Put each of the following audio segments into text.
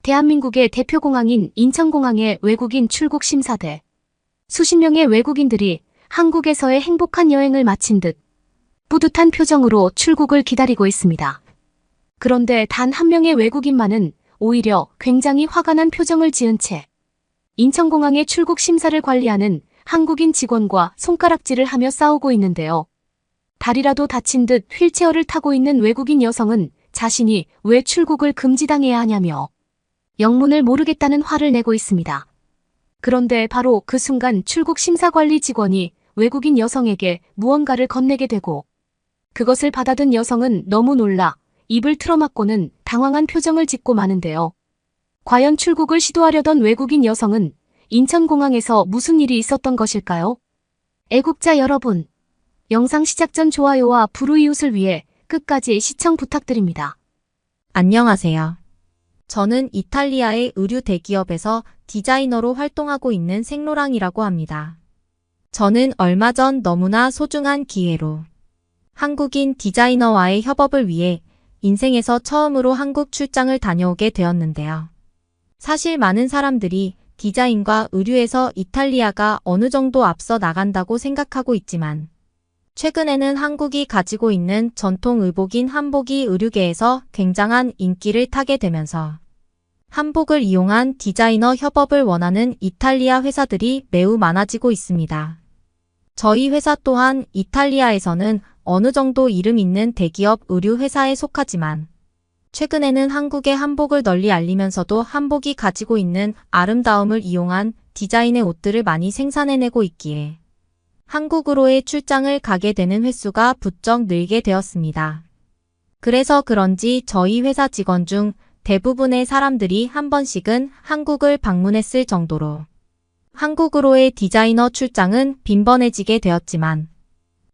대한민국의 대표 공항인 인천공항의 외국인 출국 심사대. 수십 명의 외국인들이 한국에서의 행복한 여행을 마친 듯 뿌듯한 표정으로 출국을 기다리고 있습니다. 그런데 단 한 명의 외국인만은 오히려 굉장히 화가 난 표정을 지은 채 인천공항의 출국 심사를 관리하는 한국인 직원과 손가락질을 하며 싸우고 있는데요. 다리라도 다친 듯 휠체어를 타고 있는 외국인 여성은 자신이 왜 출국을 금지당해야 하냐며 영문을 모르겠다는 화를 내고 있습니다. 그런데 바로 그 순간 출국 심사관리 직원이 외국인 여성에게 무언가를 건네게 되고 그것을 받아든 여성은 너무 놀라 입을 틀어막고는 당황한 표정을 짓고 마는데요. 과연 출국을 시도하려던 외국인 여성은 인천공항에서 무슨 일이 있었던 것일까요? 애국자 여러분, 영상 시작 전 좋아요와 불우이웃을 위해 끝까지 시청 부탁드립니다. 안녕하세요. 저는 이탈리아의 의류 대기업에서 디자이너로 활동하고 있는 생로랑이라고 합니다. 저는 얼마 전 너무나 소중한 기회로 한국인 디자이너와의 협업을 위해 인생에서 처음으로 한국 출장을 다녀오게 되었는데요. 사실 많은 사람들이 디자인과 의류에서 이탈리아가 어느 정도 앞서 나간다고 생각하고 있지만 최근에는 한국이 가지고 있는 전통 의복인 한복이 의류계에서 굉장한 인기를 타게 되면서 한복을 이용한 디자이너 협업을 원하는 이탈리아 회사들이 매우 많아지고 있습니다. 저희 회사 또한 이탈리아에서는 어느 정도 이름 있는 대기업 의류 회사에 속하지만 최근에는 한국의 한복을 널리 알리면서도 한복이 가지고 있는 아름다움을 이용한 디자인의 옷들을 많이 생산해내고 있기에 한국으로의 출장을 가게 되는 횟수가 부쩍 늘게 되었습니다. 그래서 그런지 저희 회사 직원 중 대부분의 사람들이 한 번씩은 한국을 방문했을 정도로 한국으로의 디자이너 출장은 빈번해지게 되었지만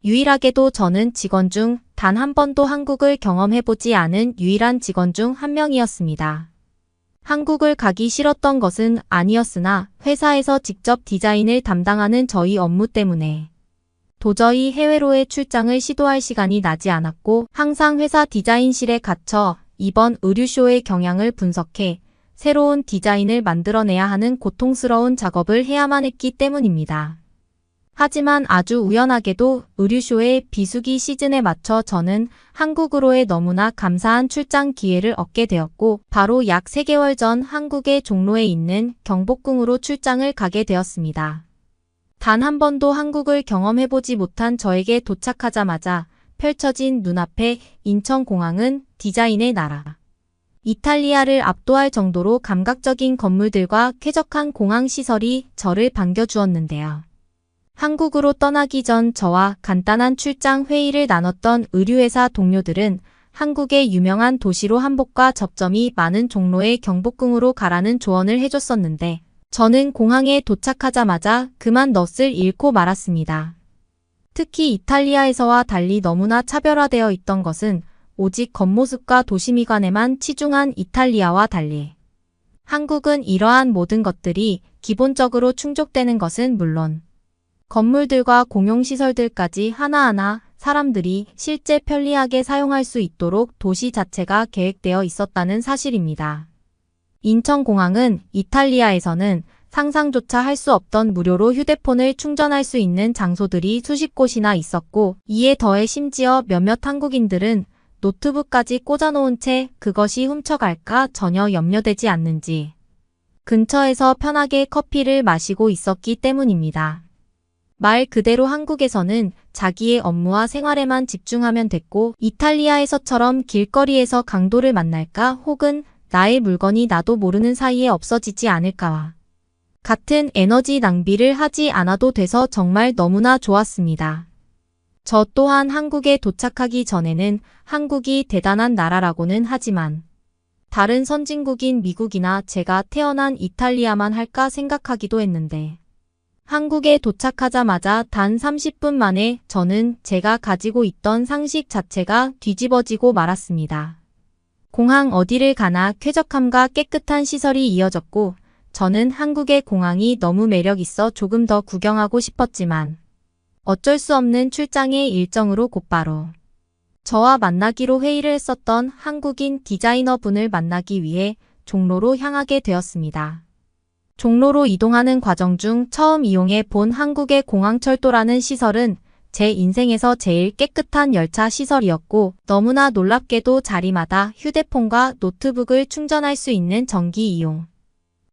유일하게도 저는 직원 중 단 한 번도 한국을 경험해보지 않은 유일한 직원 중 한 명이었습니다. 한국을 가기 싫었던 것은 아니었으나 회사에서 직접 디자인을 담당하는 저희 업무 때문에 도저히 해외로의 출장을 시도할 시간이 나지 않았고 항상 회사 디자인실에 갇혀 이번 의류쇼의 경향을 분석해 새로운 디자인을 만들어내야 하는 고통스러운 작업을 해야만 했기 때문입니다. 하지만 아주 우연하게도 의류쇼의 비수기 시즌에 맞춰 저는 한국으로의 너무나 감사한 출장 기회를 얻게 되었고 바로 약 3개월 전 한국의 종로에 있는 경복궁으로 출장을 가게 되었습니다. 단 한 번도 한국을 경험해보지 못한 저에게 도착하자마자 펼쳐진 눈앞에 인천공항은 디자인의 나라. 이탈리아를 압도할 정도로 감각적인 건물들과 쾌적한 공항 시설이 저를 반겨주었는데요. 한국으로 떠나기 전 저와 간단한 출장 회의를 나눴던 의류회사 동료들은 한국의 유명한 도시로 한복과 접점이 많은 종로의 경복궁으로 가라는 조언을 해줬었는데 저는 공항에 도착하자마자 그만 넛을 잃고 말았습니다. 특히 이탈리아에서와 달리 너무나 차별화되어 있던 것은 오직 겉모습과 도시미관에만 치중한 이탈리아와 달리 한국은 이러한 모든 것들이 기본적으로 충족되는 것은 물론 건물들과 공용시설들까지 하나하나 사람들이 실제 편리하게 사용할 수 있도록 도시 자체가 계획되어 있었다는 사실입니다. 인천공항은 이탈리아에서는 상상조차 할 수 없던 무료로 휴대폰을 충전할 수 있는 장소들이 수십 곳이나 있었고 이에 더해 심지어 몇몇 한국인들은 노트북까지 꽂아놓은 채 그것이 훔쳐갈까 전혀 염려되지 않는지 근처에서 편하게 커피를 마시고 있었기 때문입니다. 말 그대로 한국에서는 자기의 업무와 생활에만 집중하면 됐고 이탈리아에서처럼 길거리에서 강도를 만날까 혹은 나의 물건이 나도 모르는 사이에 없어지지 않을까와 같은 에너지 낭비를 하지 않아도 돼서 정말 너무나 좋았습니다. 저 또한 한국에 도착하기 전에는 한국이 대단한 나라라고는 하지만 다른 선진국인 미국이나 제가 태어난 이탈리아만 할까 생각하기도 했는데 한국에 도착하자마자 단 30분 만에 저는 제가 가지고 있던 상식 자체가 뒤집어지고 말았습니다. 공항 어디를 가나 쾌적함과 깨끗한 시설이 이어졌고 저는 한국의 공항이 너무 매력 있어 조금 더 구경하고 싶었지만 어쩔 수 없는 출장의 일정으로 곧바로 저와 만나기로 회의를 했었던 한국인 디자이너분을 만나기 위해 종로로 향하게 되었습니다. 종로로 이동하는 과정 중 처음 이용해 본 한국의 공항철도라는 시설은 제 인생에서 제일 깨끗한 열차 시설이었고 너무나 놀랍게도 자리마다 휴대폰과 노트북을 충전할 수 있는 전기 이용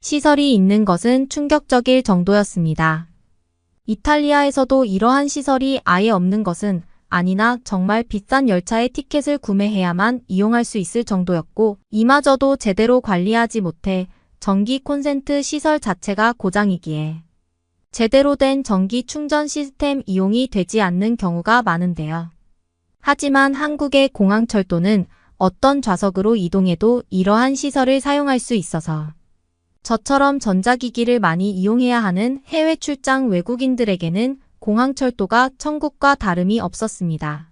시설이 있는 것은 충격적일 정도였습니다. 이탈리아에서도 이러한 시설이 아예 없는 것은 아니나 정말 비싼 열차의 티켓을 구매해야만 이용할 수 있을 정도였고 이마저도 제대로 관리하지 못해 전기 콘센트 시설 자체가 고장이기에 제대로 된 전기 충전 시스템 이용이 되지 않는 경우가 많은데요. 하지만 한국의 공항철도는 어떤 좌석으로 이동해도 이러한 시설을 사용할 수 있어서 저처럼 전자기기를 많이 이용해야 하는 해외 출장 외국인들에게는 공항철도가 천국과 다름이 없었습니다.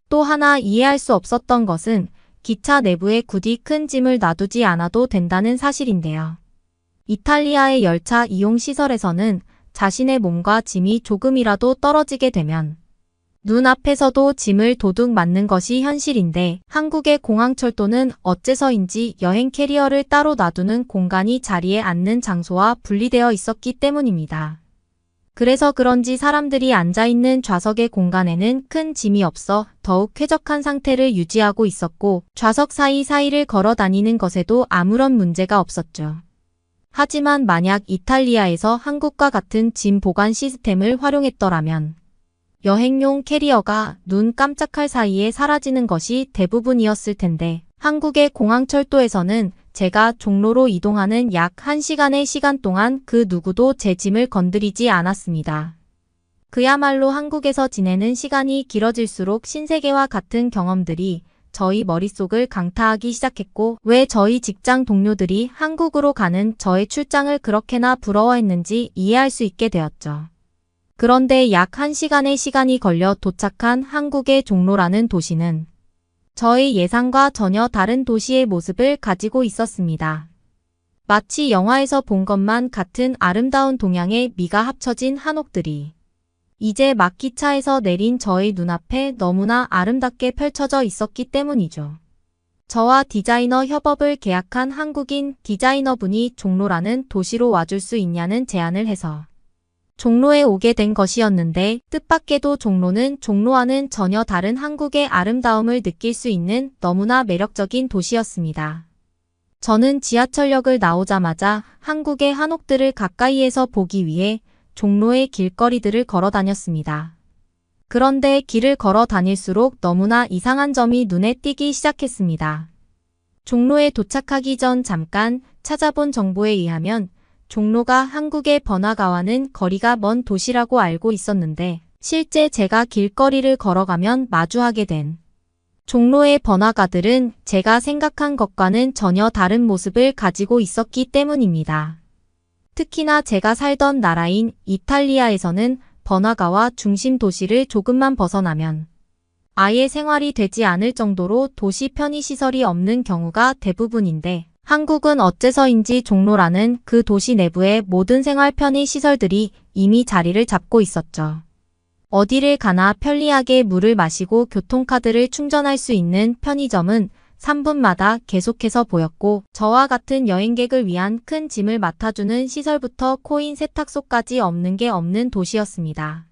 또 하나 이해할 수 없었던 것은 기차 내부에 굳이 큰 짐을 놔두지 않아도 된다는 사실인데요. 이탈리아의 열차 이용 시설에서는 자신의 몸과 짐이 조금이라도 떨어지게 되면 눈앞에서도 짐을 도둑 맞는 것이 현실인데 한국의 공항철도는 어째서인지 여행 캐리어를 따로 놔두는 공간이 자리에 앉는 장소와 분리되어 있었기 때문입니다. 그래서 그런지 사람들이 앉아있는 좌석의 공간에는 큰 짐이 없어 더욱 쾌적한 상태를 유지하고 있었고 좌석 사이사이를 걸어 다니는 것에도 아무런 문제가 없었죠. 하지만 만약 이탈리아에서 한국과 같은 짐 보관 시스템을 활용했더라면 여행용 캐리어가 눈 깜짝할 사이에 사라지는 것이 대부분이었을 텐데 한국의 공항철도에서는 제가 종로로 이동하는 약 1시간의 시간 동안 그 누구도 제 짐을 건드리지 않았습니다. 그야말로 한국에서 지내는 시간이 길어질수록 신세계와 같은 경험들이 저희 머릿속을 강타하기 시작했고 왜 저희 직장 동료들이 한국으로 가는 저의 출장을 그렇게나 부러워했는지 이해할 수 있게 되었죠. 그런데 약 1시간의 시간이 걸려 도착한 한국의 종로라는 도시는 저의 예상과 전혀 다른 도시의 모습을 가지고 있었습니다. 마치 영화에서 본 것만 같은 아름다운 동양의 미가 합쳐진 한옥들이 이제 막 기차에서 내린 저의 눈앞에 너무나 아름답게 펼쳐져 있었기 때문이죠. 저와 디자이너 협업을 계약한 한국인 디자이너분이 종로라는 도시로 와줄 수 있냐는 제안을 해서 종로에 오게 된 것이었는데 뜻밖에도 종로는 종로와는 전혀 다른 한국의 아름다움을 느낄 수 있는 너무나 매력적인 도시였습니다. 저는 지하철역을 나오자마자 한국의 한옥들을 가까이에서 보기 위해 종로의 길거리들을 걸어 다녔습니다. 그런데 길을 걸어 다닐수록 너무나 이상한 점이 눈에 띄기 시작했습니다. 종로에 도착하기 전 잠깐 찾아본 정보에 의하면 종로가 한국의 번화가와는 거리가 먼 도시라고 알고 있었는데 실제 제가 길거리를 걸어가면 마주하게 된 종로의 번화가들은 제가 생각한 것과는 전혀 다른 모습을 가지고 있었기 때문입니다. 특히나 제가 살던 나라인 이탈리아에서는 번화가와 중심 도시를 조금만 벗어나면 아예 생활이 되지 않을 정도로 도시 편의시설이 없는 경우가 대부분인데 한국은 어째서인지 종로라는 그 도시 내부의 모든 생활 편의시설들이 이미 자리를 잡고 있었죠. 어디를 가나 편리하게 물을 마시고 교통카드를 충전할 수 있는 편의점은 3분마다 계속해서 보였고 저와 같은 여행객을 위한 큰 짐을 맡아주는 시설부터 코인 세탁소까지 없는 게 없는 도시였습니다.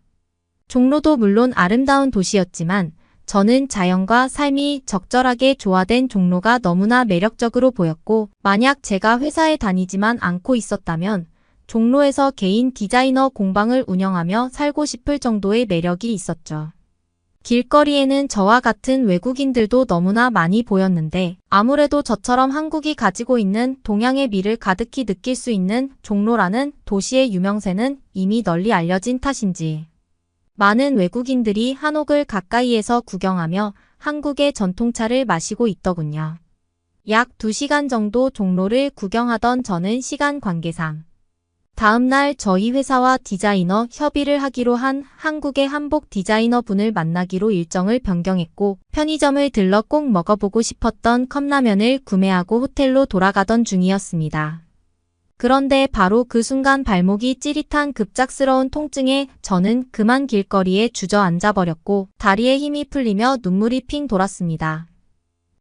종로도 물론 아름다운 도시였지만 저는 자연과 삶이 적절하게 조화된 종로가 너무나 매력적으로 보였고 만약 제가 회사에 다니지만 않고 있었다면 종로에서 개인 디자이너 공방을 운영하며 살고 싶을 정도의 매력이 있었죠. 길거리에는 저와 같은 외국인들도 너무나 많이 보였는데 아무래도 저처럼 한국이 가지고 있는 동양의 미를 가득히 느낄 수 있는 종로라는 도시의 유명세는 이미 널리 알려진 탓인지 많은 외국인들이 한옥을 가까이에서 구경하며 한국의 전통차를 마시고 있더군요. 약 2시간 정도 종로를 구경하던 저는 시간 관계상 다음날 저희 회사와 디자이너 협의를 하기로 한 한국의 한복 디자이너 분을 만나기로 일정을 변경했고 편의점을 들러 꼭 먹어보고 싶었던 컵라면을 구매하고 호텔로 돌아가던 중이었습니다. 그런데 바로 그 순간 발목이 찌릿한 급작스러운 통증에 저는 그만 길거리에 주저앉아 버렸고 다리에 힘이 풀리며 눈물이 핑 돌았습니다.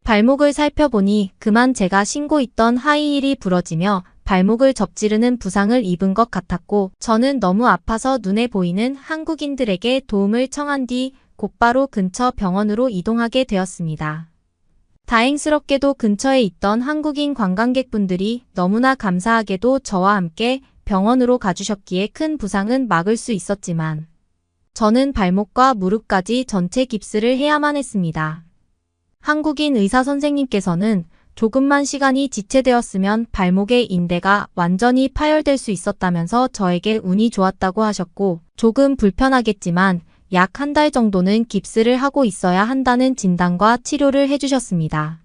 발목을 살펴보니 그만 제가 신고 있던 하이힐이 부러지며 발목을 접지르는 부상을 입은 것 같았고 저는 너무 아파서 눈에 보이는 한국인들에게 도움을 청한 뒤 곧바로 근처 병원으로 이동하게 되었습니다. 다행스럽게도 근처에 있던 한국인 관광객분들이 너무나 감사하게도 저와 함께 병원으로 가주셨기에 큰 부상은 막을 수 있었지만 저는 발목과 무릎까지 전체 깁스를 해야만 했습니다. 한국인 의사 선생님께서는 조금만 시간이 지체되었으면 발목의 인대가 완전히 파열될 수 있었다면서 저에게 운이 좋았다고 하셨고 조금 불편하겠지만 약 한 달 정도는 깁스를 하고 있어야 한다는 진단과 치료를 해주셨습니다.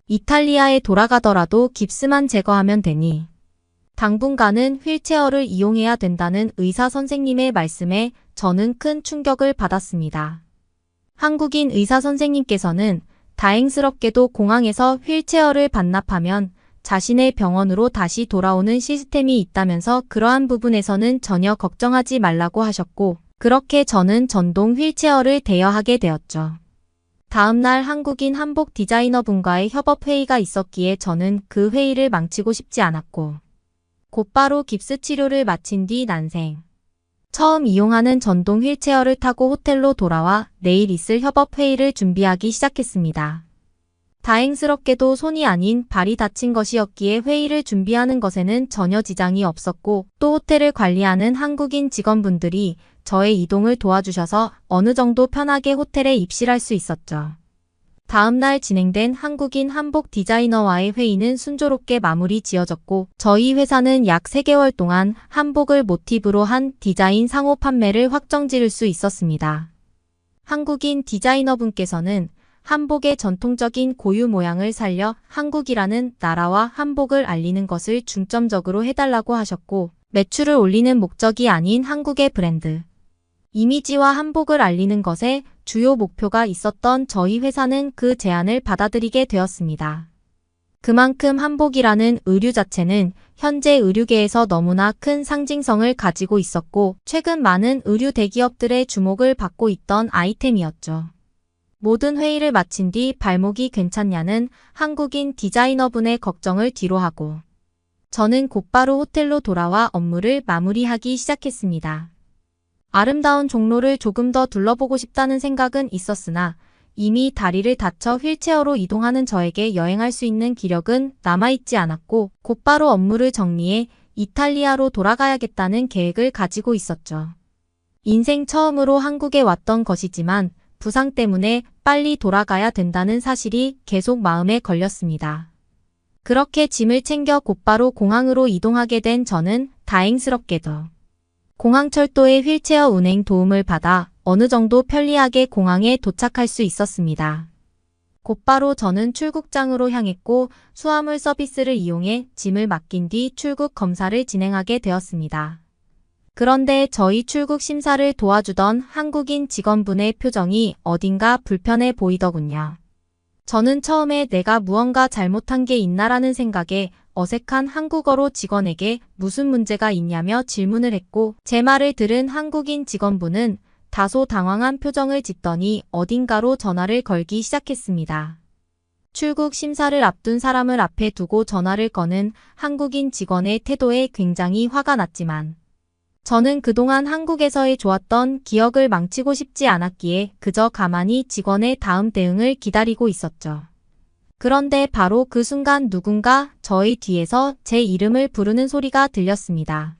이탈리아에 돌아가더라도 깁스만 제거하면 되니 당분간은 휠체어를 이용해야 된다는 의사 선생님의 말씀에 저는 큰 충격을 받았습니다. 한국인 의사 선생님께서는 다행스럽게도 공항에서 휠체어를 반납하면 자신의 병원으로 다시 돌아오는 시스템이 있다면서 그러한 부분에서는 전혀 걱정하지 말라고 하셨고 그렇게 저는 전동 휠체어를 대여하게 되었죠. 다음날 한국인 한복 디자이너분과의 협업회의가 있었기에 저는 그 회의를 망치고 싶지 않았고 곧바로 깁스 치료를 마친 뒤 난생 처음 이용하는 전동 휠체어를 타고 호텔로 돌아와 내일 있을 협업회의를 준비하기 시작했습니다. 다행스럽게도 손이 아닌 발이 다친 것이었기에 회의를 준비하는 것에는 전혀 지장이 없었고 또 호텔을 관리하는 한국인 직원분들이 저의 이동을 도와주셔서 어느 정도 편하게 호텔에 입실할 수 있었죠. 다음날 진행된 한국인 한복 디자이너와의 회의는 순조롭게 마무리 지어졌고 저희 회사는 약 3개월 동안 한복을 모티브로 한 디자인 상호 판매를 확정 지을 수 있었습니다. 한국인 디자이너분께서는 한복의 전통적인 고유 모양을 살려 한국이라는 나라와 한복을 알리는 것을 중점적으로 해달라고 하셨고 매출을 올리는 목적이 아닌 한국의 브랜드 이미지와 한복을 알리는 것에 주요 목표가 있었던 저희 회사는 그 제안을 받아들이게 되었습니다. 그만큼 한복이라는 의류 자체는 현재 의류계에서 너무나 큰 상징성을 가지고 있었고 최근 많은 의류 대기업들의 주목을 받고 있던 아이템이었죠. 모든 회의를 마친 뒤 발목이 괜찮냐는 한국인 디자이너분의 걱정을 뒤로하고 저는 곧바로 호텔로 돌아와 업무를 마무리하기 시작했습니다. 아름다운 종로를 조금 더 둘러보고 싶다는 생각은 있었으나 이미 다리를 다쳐 휠체어로 이동하는 저에게 여행할 수 있는 기력은 남아있지 않았고 곧바로 업무를 정리해 이탈리아로 돌아가야겠다는 계획을 가지고 있었죠. 인생 처음으로 한국에 왔던 것이지만 부상 때문에 빨리 돌아가야 된다는 사실이 계속 마음에 걸렸습니다. 그렇게 짐을 챙겨 곧바로 공항으로 이동하게 된 저는 다행스럽게도 공항철도의 휠체어 운행 도움을 받아 어느 정도 편리하게 공항에 도착할 수 있었습니다. 곧바로 저는 출국장으로 향했고 수화물 서비스를 이용해 짐을 맡긴 뒤 출국 검사를 진행하게 되었습니다. 그런데 저희 출국 심사를 도와주던 한국인 직원분의 표정이 어딘가 불편해 보이더군요. 저는 처음에 내가 무언가 잘못한 게 있나라는 생각에 어색한 한국어로 직원에게 무슨 문제가 있냐며 질문을 했고 제 말을 들은 한국인 직원분은 다소 당황한 표정을 짓더니 어딘가로 전화를 걸기 시작했습니다. 출국 심사를 앞둔 사람을 앞에 두고 전화를 거는 한국인 직원의 태도에 굉장히 화가 났지만 저는 그동안 한국에서의 좋았던 기억을 망치고 싶지 않았기에 그저 가만히 직원의 다음 대응을 기다리고 있었죠. 그런데 바로 그 순간 누군가 저의 뒤에서 제 이름을 부르는 소리가 들렸습니다.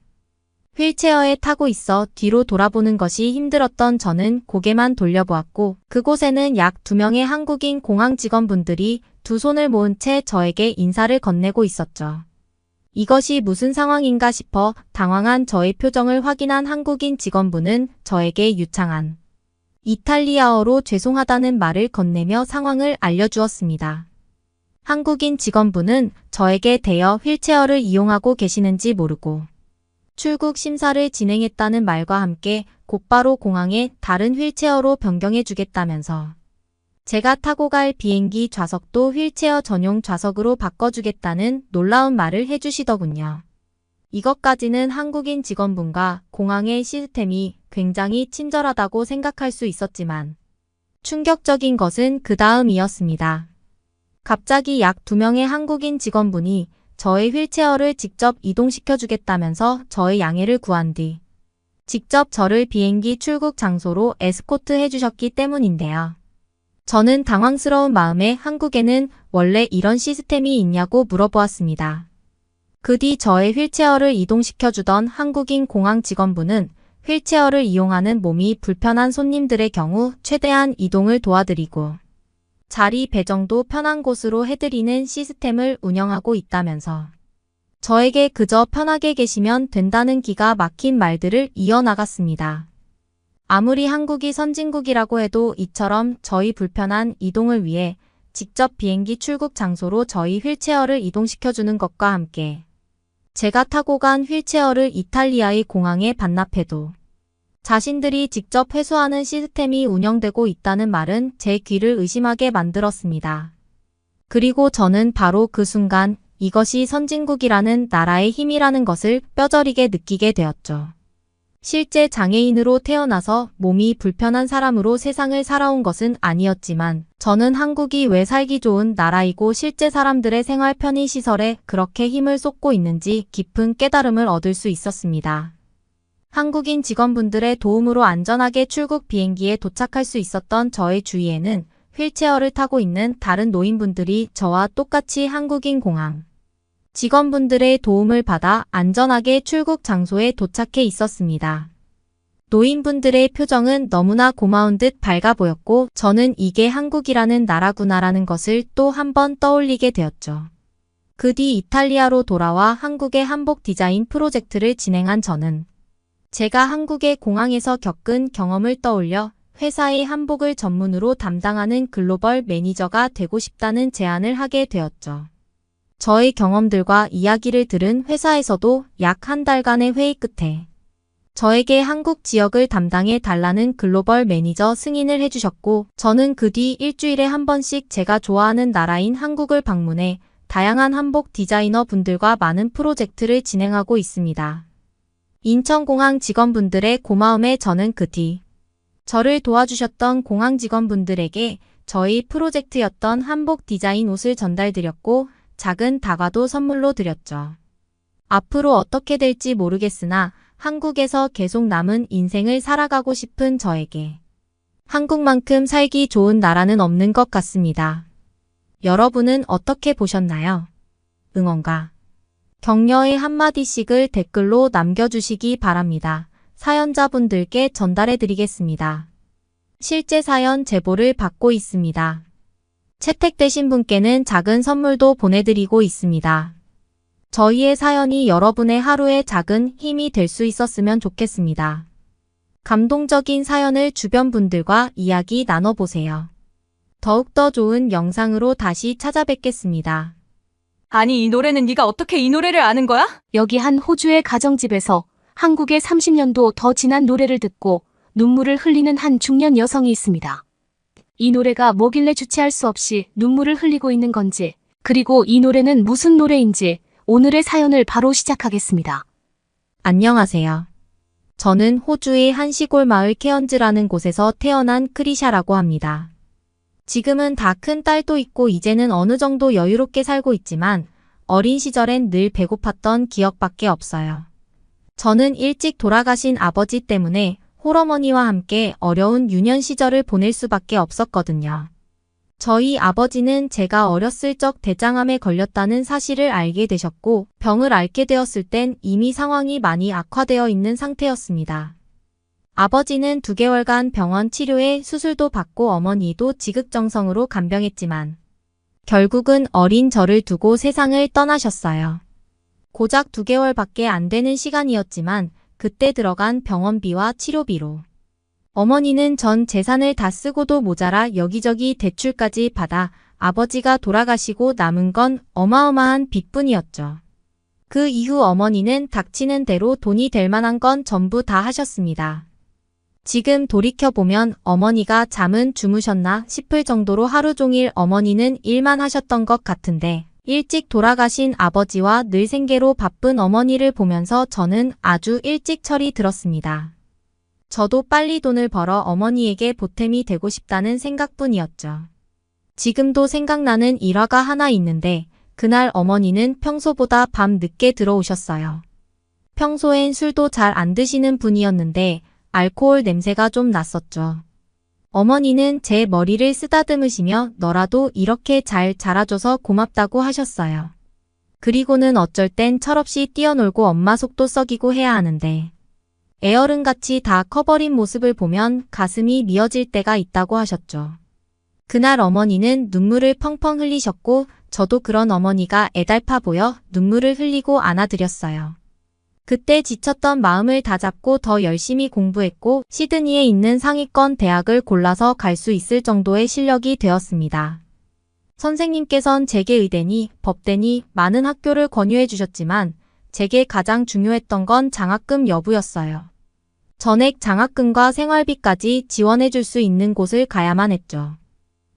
휠체어에 타고 있어 뒤로 돌아보는 것이 힘들었던 저는 고개만 돌려보았고 그곳에는 약 2명의 한국인 공항 직원분들이 두 손을 모은 채 저에게 인사를 건네고 있었죠. 이것이 무슨 상황인가 싶어 당황한 저의 표정을 확인한 한국인 직원분은 저에게 유창한 이탈리아어로 죄송하다는 말을 건네며 상황을 알려주었습니다. 한국인 직원분은 저에게 대여 휠체어를 이용하고 계시는지 모르고 출국 심사를 진행했다는 말과 함께 곧바로 공항에 다른 휠체어로 변경해 주겠다면서 제가 타고 갈 비행기 좌석도 휠체어 전용 좌석으로 바꿔주겠다는 놀라운 말을 해주시더군요. 이것까지는 한국인 직원분과 공항의 시스템이 굉장히 친절하다고 생각할 수 있었지만 충격적인 것은 그 다음이었습니다. 갑자기 약 2명의 한국인 직원분이 저의 휠체어를 직접 이동시켜주겠다면서 저의 양해를 구한 뒤 직접 저를 비행기 출국 장소로 에스코트 해주셨기 때문인데요. 저는 당황스러운 마음에 한국에는 원래 이런 시스템이 있냐고 물어보았습니다. 그 뒤 저의 휠체어를 이동시켜주던 한국인 공항 직원분은 휠체어를 이용하는 몸이 불편한 손님들의 경우 최대한 이동을 도와드리고 자리 배정도 편한 곳으로 해드리는 시스템을 운영하고 있다면서 저에게 그저 편하게 계시면 된다는 기가 막힌 말들을 이어나갔습니다. 아무리 한국이 선진국이라고 해도 이처럼 저희 불편한 이동을 위해 직접 비행기 출국 장소로 저희 휠체어를 이동시켜주는 것과 함께 제가 타고 간 휠체어를 이탈리아의 공항에 반납해도 자신들이 직접 회수하는 시스템이 운영되고 있다는 말은 제 귀를 의심하게 만들었습니다. 그리고 저는 바로 그 순간 이것이 선진국이라는 나라의 힘이라는 것을 뼈저리게 느끼게 되었죠. 실제 장애인으로 태어나서 몸이 불편한 사람으로 세상을 살아온 것은 아니었지만 저는 한국이 왜 살기 좋은 나라이고 실제 사람들의 생활 편의시설에 그렇게 힘을 쏟고 있는지 깊은 깨달음을 얻을 수 있었습니다. 한국인 직원분들의 도움으로 안전하게 출국 비행기에 도착할 수 있었던 저의 주위에는 휠체어를 타고 있는 다른 노인분들이 저와 똑같이 한국인 공항 직원분들의 도움을 받아 안전하게 출국 장소에 도착해 있었습니다. 노인분들의 표정은 너무나 고마운 듯 밝아 보였고 저는 이게 한국이라는 나라구나라는 것을 또 한 번 떠올리게 되었죠. 그 뒤 이탈리아로 돌아와 한국의 한복 디자인 프로젝트를 진행한 저는 제가 한국의 공항에서 겪은 경험을 떠올려 회사의 한복을 전문으로 담당하는 글로벌 매니저가 되고 싶다는 제안을 하게 되었죠. 저의 경험들과 이야기를 들은 회사에서도 약 한 달간의 회의 끝에 저에게 한국 지역을 담당해 달라는 글로벌 매니저 승인을 해주셨고 저는 그 뒤 일주일에 한 번씩 제가 좋아하는 나라인 한국을 방문해 다양한 한복 디자이너 분들과 많은 프로젝트를 진행하고 있습니다. 인천공항 직원분들의 고마움에 저는 그 뒤 저를 도와주셨던 공항 직원분들에게 저희 프로젝트였던 한복 디자인 옷을 전달드렸고 작은 다과도 선물로 드렸죠. 앞으로 어떻게 될지 모르겠으나 한국에서 계속 남은 인생을 살아가고 싶은 저에게 한국만큼 살기 좋은 나라는 없는 것 같습니다. 여러분은 어떻게 보셨나요? 응원과 격려의 한마디씩을 댓글로 남겨주시기 바랍니다. 사연자분들께 전달해드리겠습니다. 실제 사연 제보를 받고 있습니다. 채택되신 분께는 작은 선물도 보내드리고 있습니다. 저희의 사연이 여러분의 하루의 작은 힘이 될 수 있었으면 좋겠습니다. 감동적인 사연을 주변 분들과 이야기 나눠보세요. 더욱더 좋은 영상으로 다시 찾아뵙겠습니다. 아니, 이 노래는 네가 어떻게 이 노래를 아는 거야? 여기 한 호주의 가정집에서 한국의 30년도 더 지난 노래를 듣고 눈물을 흘리는 한 중년 여성이 있습니다. 이 노래가 뭐길래 주체할 수 없이 눈물을 흘리고 있는 건지, 그리고 이 노래는 무슨 노래인지 오늘의 사연을 바로 시작하겠습니다. 안녕하세요. 저는 호주의 한 시골 마을 케언즈라는 곳에서 태어난 크리샤라고 합니다. 지금은 다 큰 딸도 있고 이제는 어느 정도 여유롭게 살고 있지만 어린 시절엔 늘 배고팠던 기억밖에 없어요. 저는 일찍 돌아가신 아버지 때문에 홀어머니와 함께 어려운 유년 시절을 보낼 수밖에 없었거든요. 저희 아버지는 제가 어렸을 적 대장암에 걸렸다는 사실을 알게 되셨고 병을 앓게 되었을 땐 이미 상황이 많이 악화되어 있는 상태였습니다. 아버지는 2개월간 병원 치료에 수술도 받고 어머니도 지극정성으로 간병했지만 결국은 어린 저를 두고 세상을 떠나셨어요. 고작 2개월밖에 안 되는 시간이었지만 그때 들어간 병원비와 치료비로 어머니는 전 재산을 다 쓰고도 모자라 여기저기 대출까지 받아 아버지가 돌아가시고 남은 건 어마어마한 빚뿐이었죠. 그 이후 어머니는 닥치는 대로 돈이 될 만한 건 전부 다 하셨습니다. 지금 돌이켜보면 어머니가 잠은 주무셨나 싶을 정도로 하루 종일 어머니는 일만 하셨던 것 같은데 일찍 돌아가신 아버지와 늘 생계로 바쁜 어머니를 보면서 저는 아주 일찍 철이 들었습니다. 저도 빨리 돈을 벌어 어머니에게 보탬이 되고 싶다는 생각뿐이었죠. 지금도 생각나는 일화가 하나 있는데 그날 어머니는 평소보다 밤 늦게 들어오셨어요. 평소엔 술도 잘 안 드시는 분이었는데 알코올 냄새가 좀 났었죠. 어머니는 제 머리를 쓰다듬으시며 너라도 이렇게 잘 자라줘서 고맙다고 하셨어요. 그리고는 어쩔 땐 철없이 뛰어놀고 엄마 속도 썩이고 해야 하는데 애어른같이 다 커버린 모습을 보면 가슴이 미어질 때가 있다고 하셨죠. 그날 어머니는 눈물을 펑펑 흘리셨고 저도 그런 어머니가 애달파 보여 눈물을 흘리고 안아드렸어요. 그때 지쳤던 마음을 다잡고 더 열심히 공부했고 시드니에 있는 상위권 대학을 골라서 갈 수 있을 정도의 실력이 되었습니다. 선생님께선 제게 의대니 법대니 많은 학교를 권유해 주셨지만 제게 가장 중요했던 건 장학금 여부였어요. 전액 장학금과 생활비까지 지원해 줄 수 있는 곳을 가야만 했죠.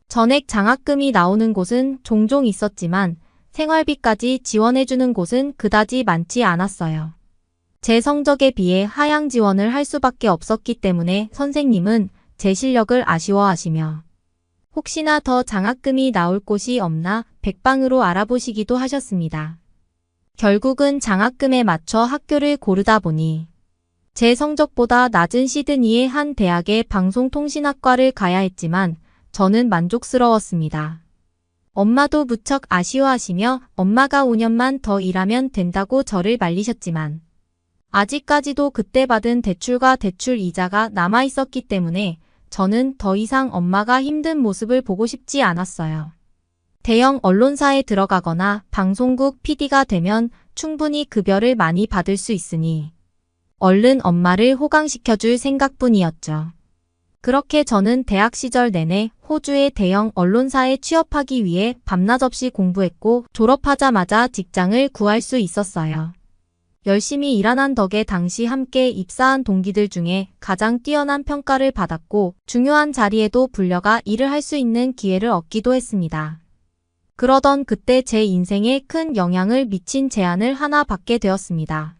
전액 장학금이 나오는 곳은 종종 있었지만 생활비까지 지원해 주는 곳은 그다지 많지 않았어요. 제 성적에 비해 하향 지원을 할 수밖에 없었기 때문에 선생님은 제 실력을 아쉬워하시며 혹시나 더 장학금이 나올 곳이 없나 백방으로 알아보시기도 하셨습니다. 결국은 장학금에 맞춰 학교를 고르다 보니 제 성적보다 낮은 시드니의 한 대학의 방송통신학과를 가야 했지만 저는 만족스러웠습니다. 엄마도 무척 아쉬워하시며 엄마가 5년만 더 일하면 된다고 저를 말리셨지만 아직까지도 그때 받은 대출과 대출 이자가 남아있었기 때문에 저는 더 이상 엄마가 힘든 모습을 보고 싶지 않았어요. 대형 언론사에 들어가거나 방송국 PD가 되면 충분히 급여를 많이 받을 수 있으니 얼른 엄마를 호강시켜줄 생각뿐이었죠. 그렇게 저는 대학 시절 내내 호주의 대형 언론사에 취업하기 위해 밤낮 없이 공부했고 졸업하자마자 직장을 구할 수 있었어요. 열심히 일한 덕에 당시 함께 입사한 동기들 중에 가장 뛰어난 평가를 받았고 중요한 자리에도 불려가 일을 할 수 있는 기회를 얻기도 했습니다. 그러던 그때 제 인생에 큰 영향을 미친 제안을 하나 받게 되었습니다.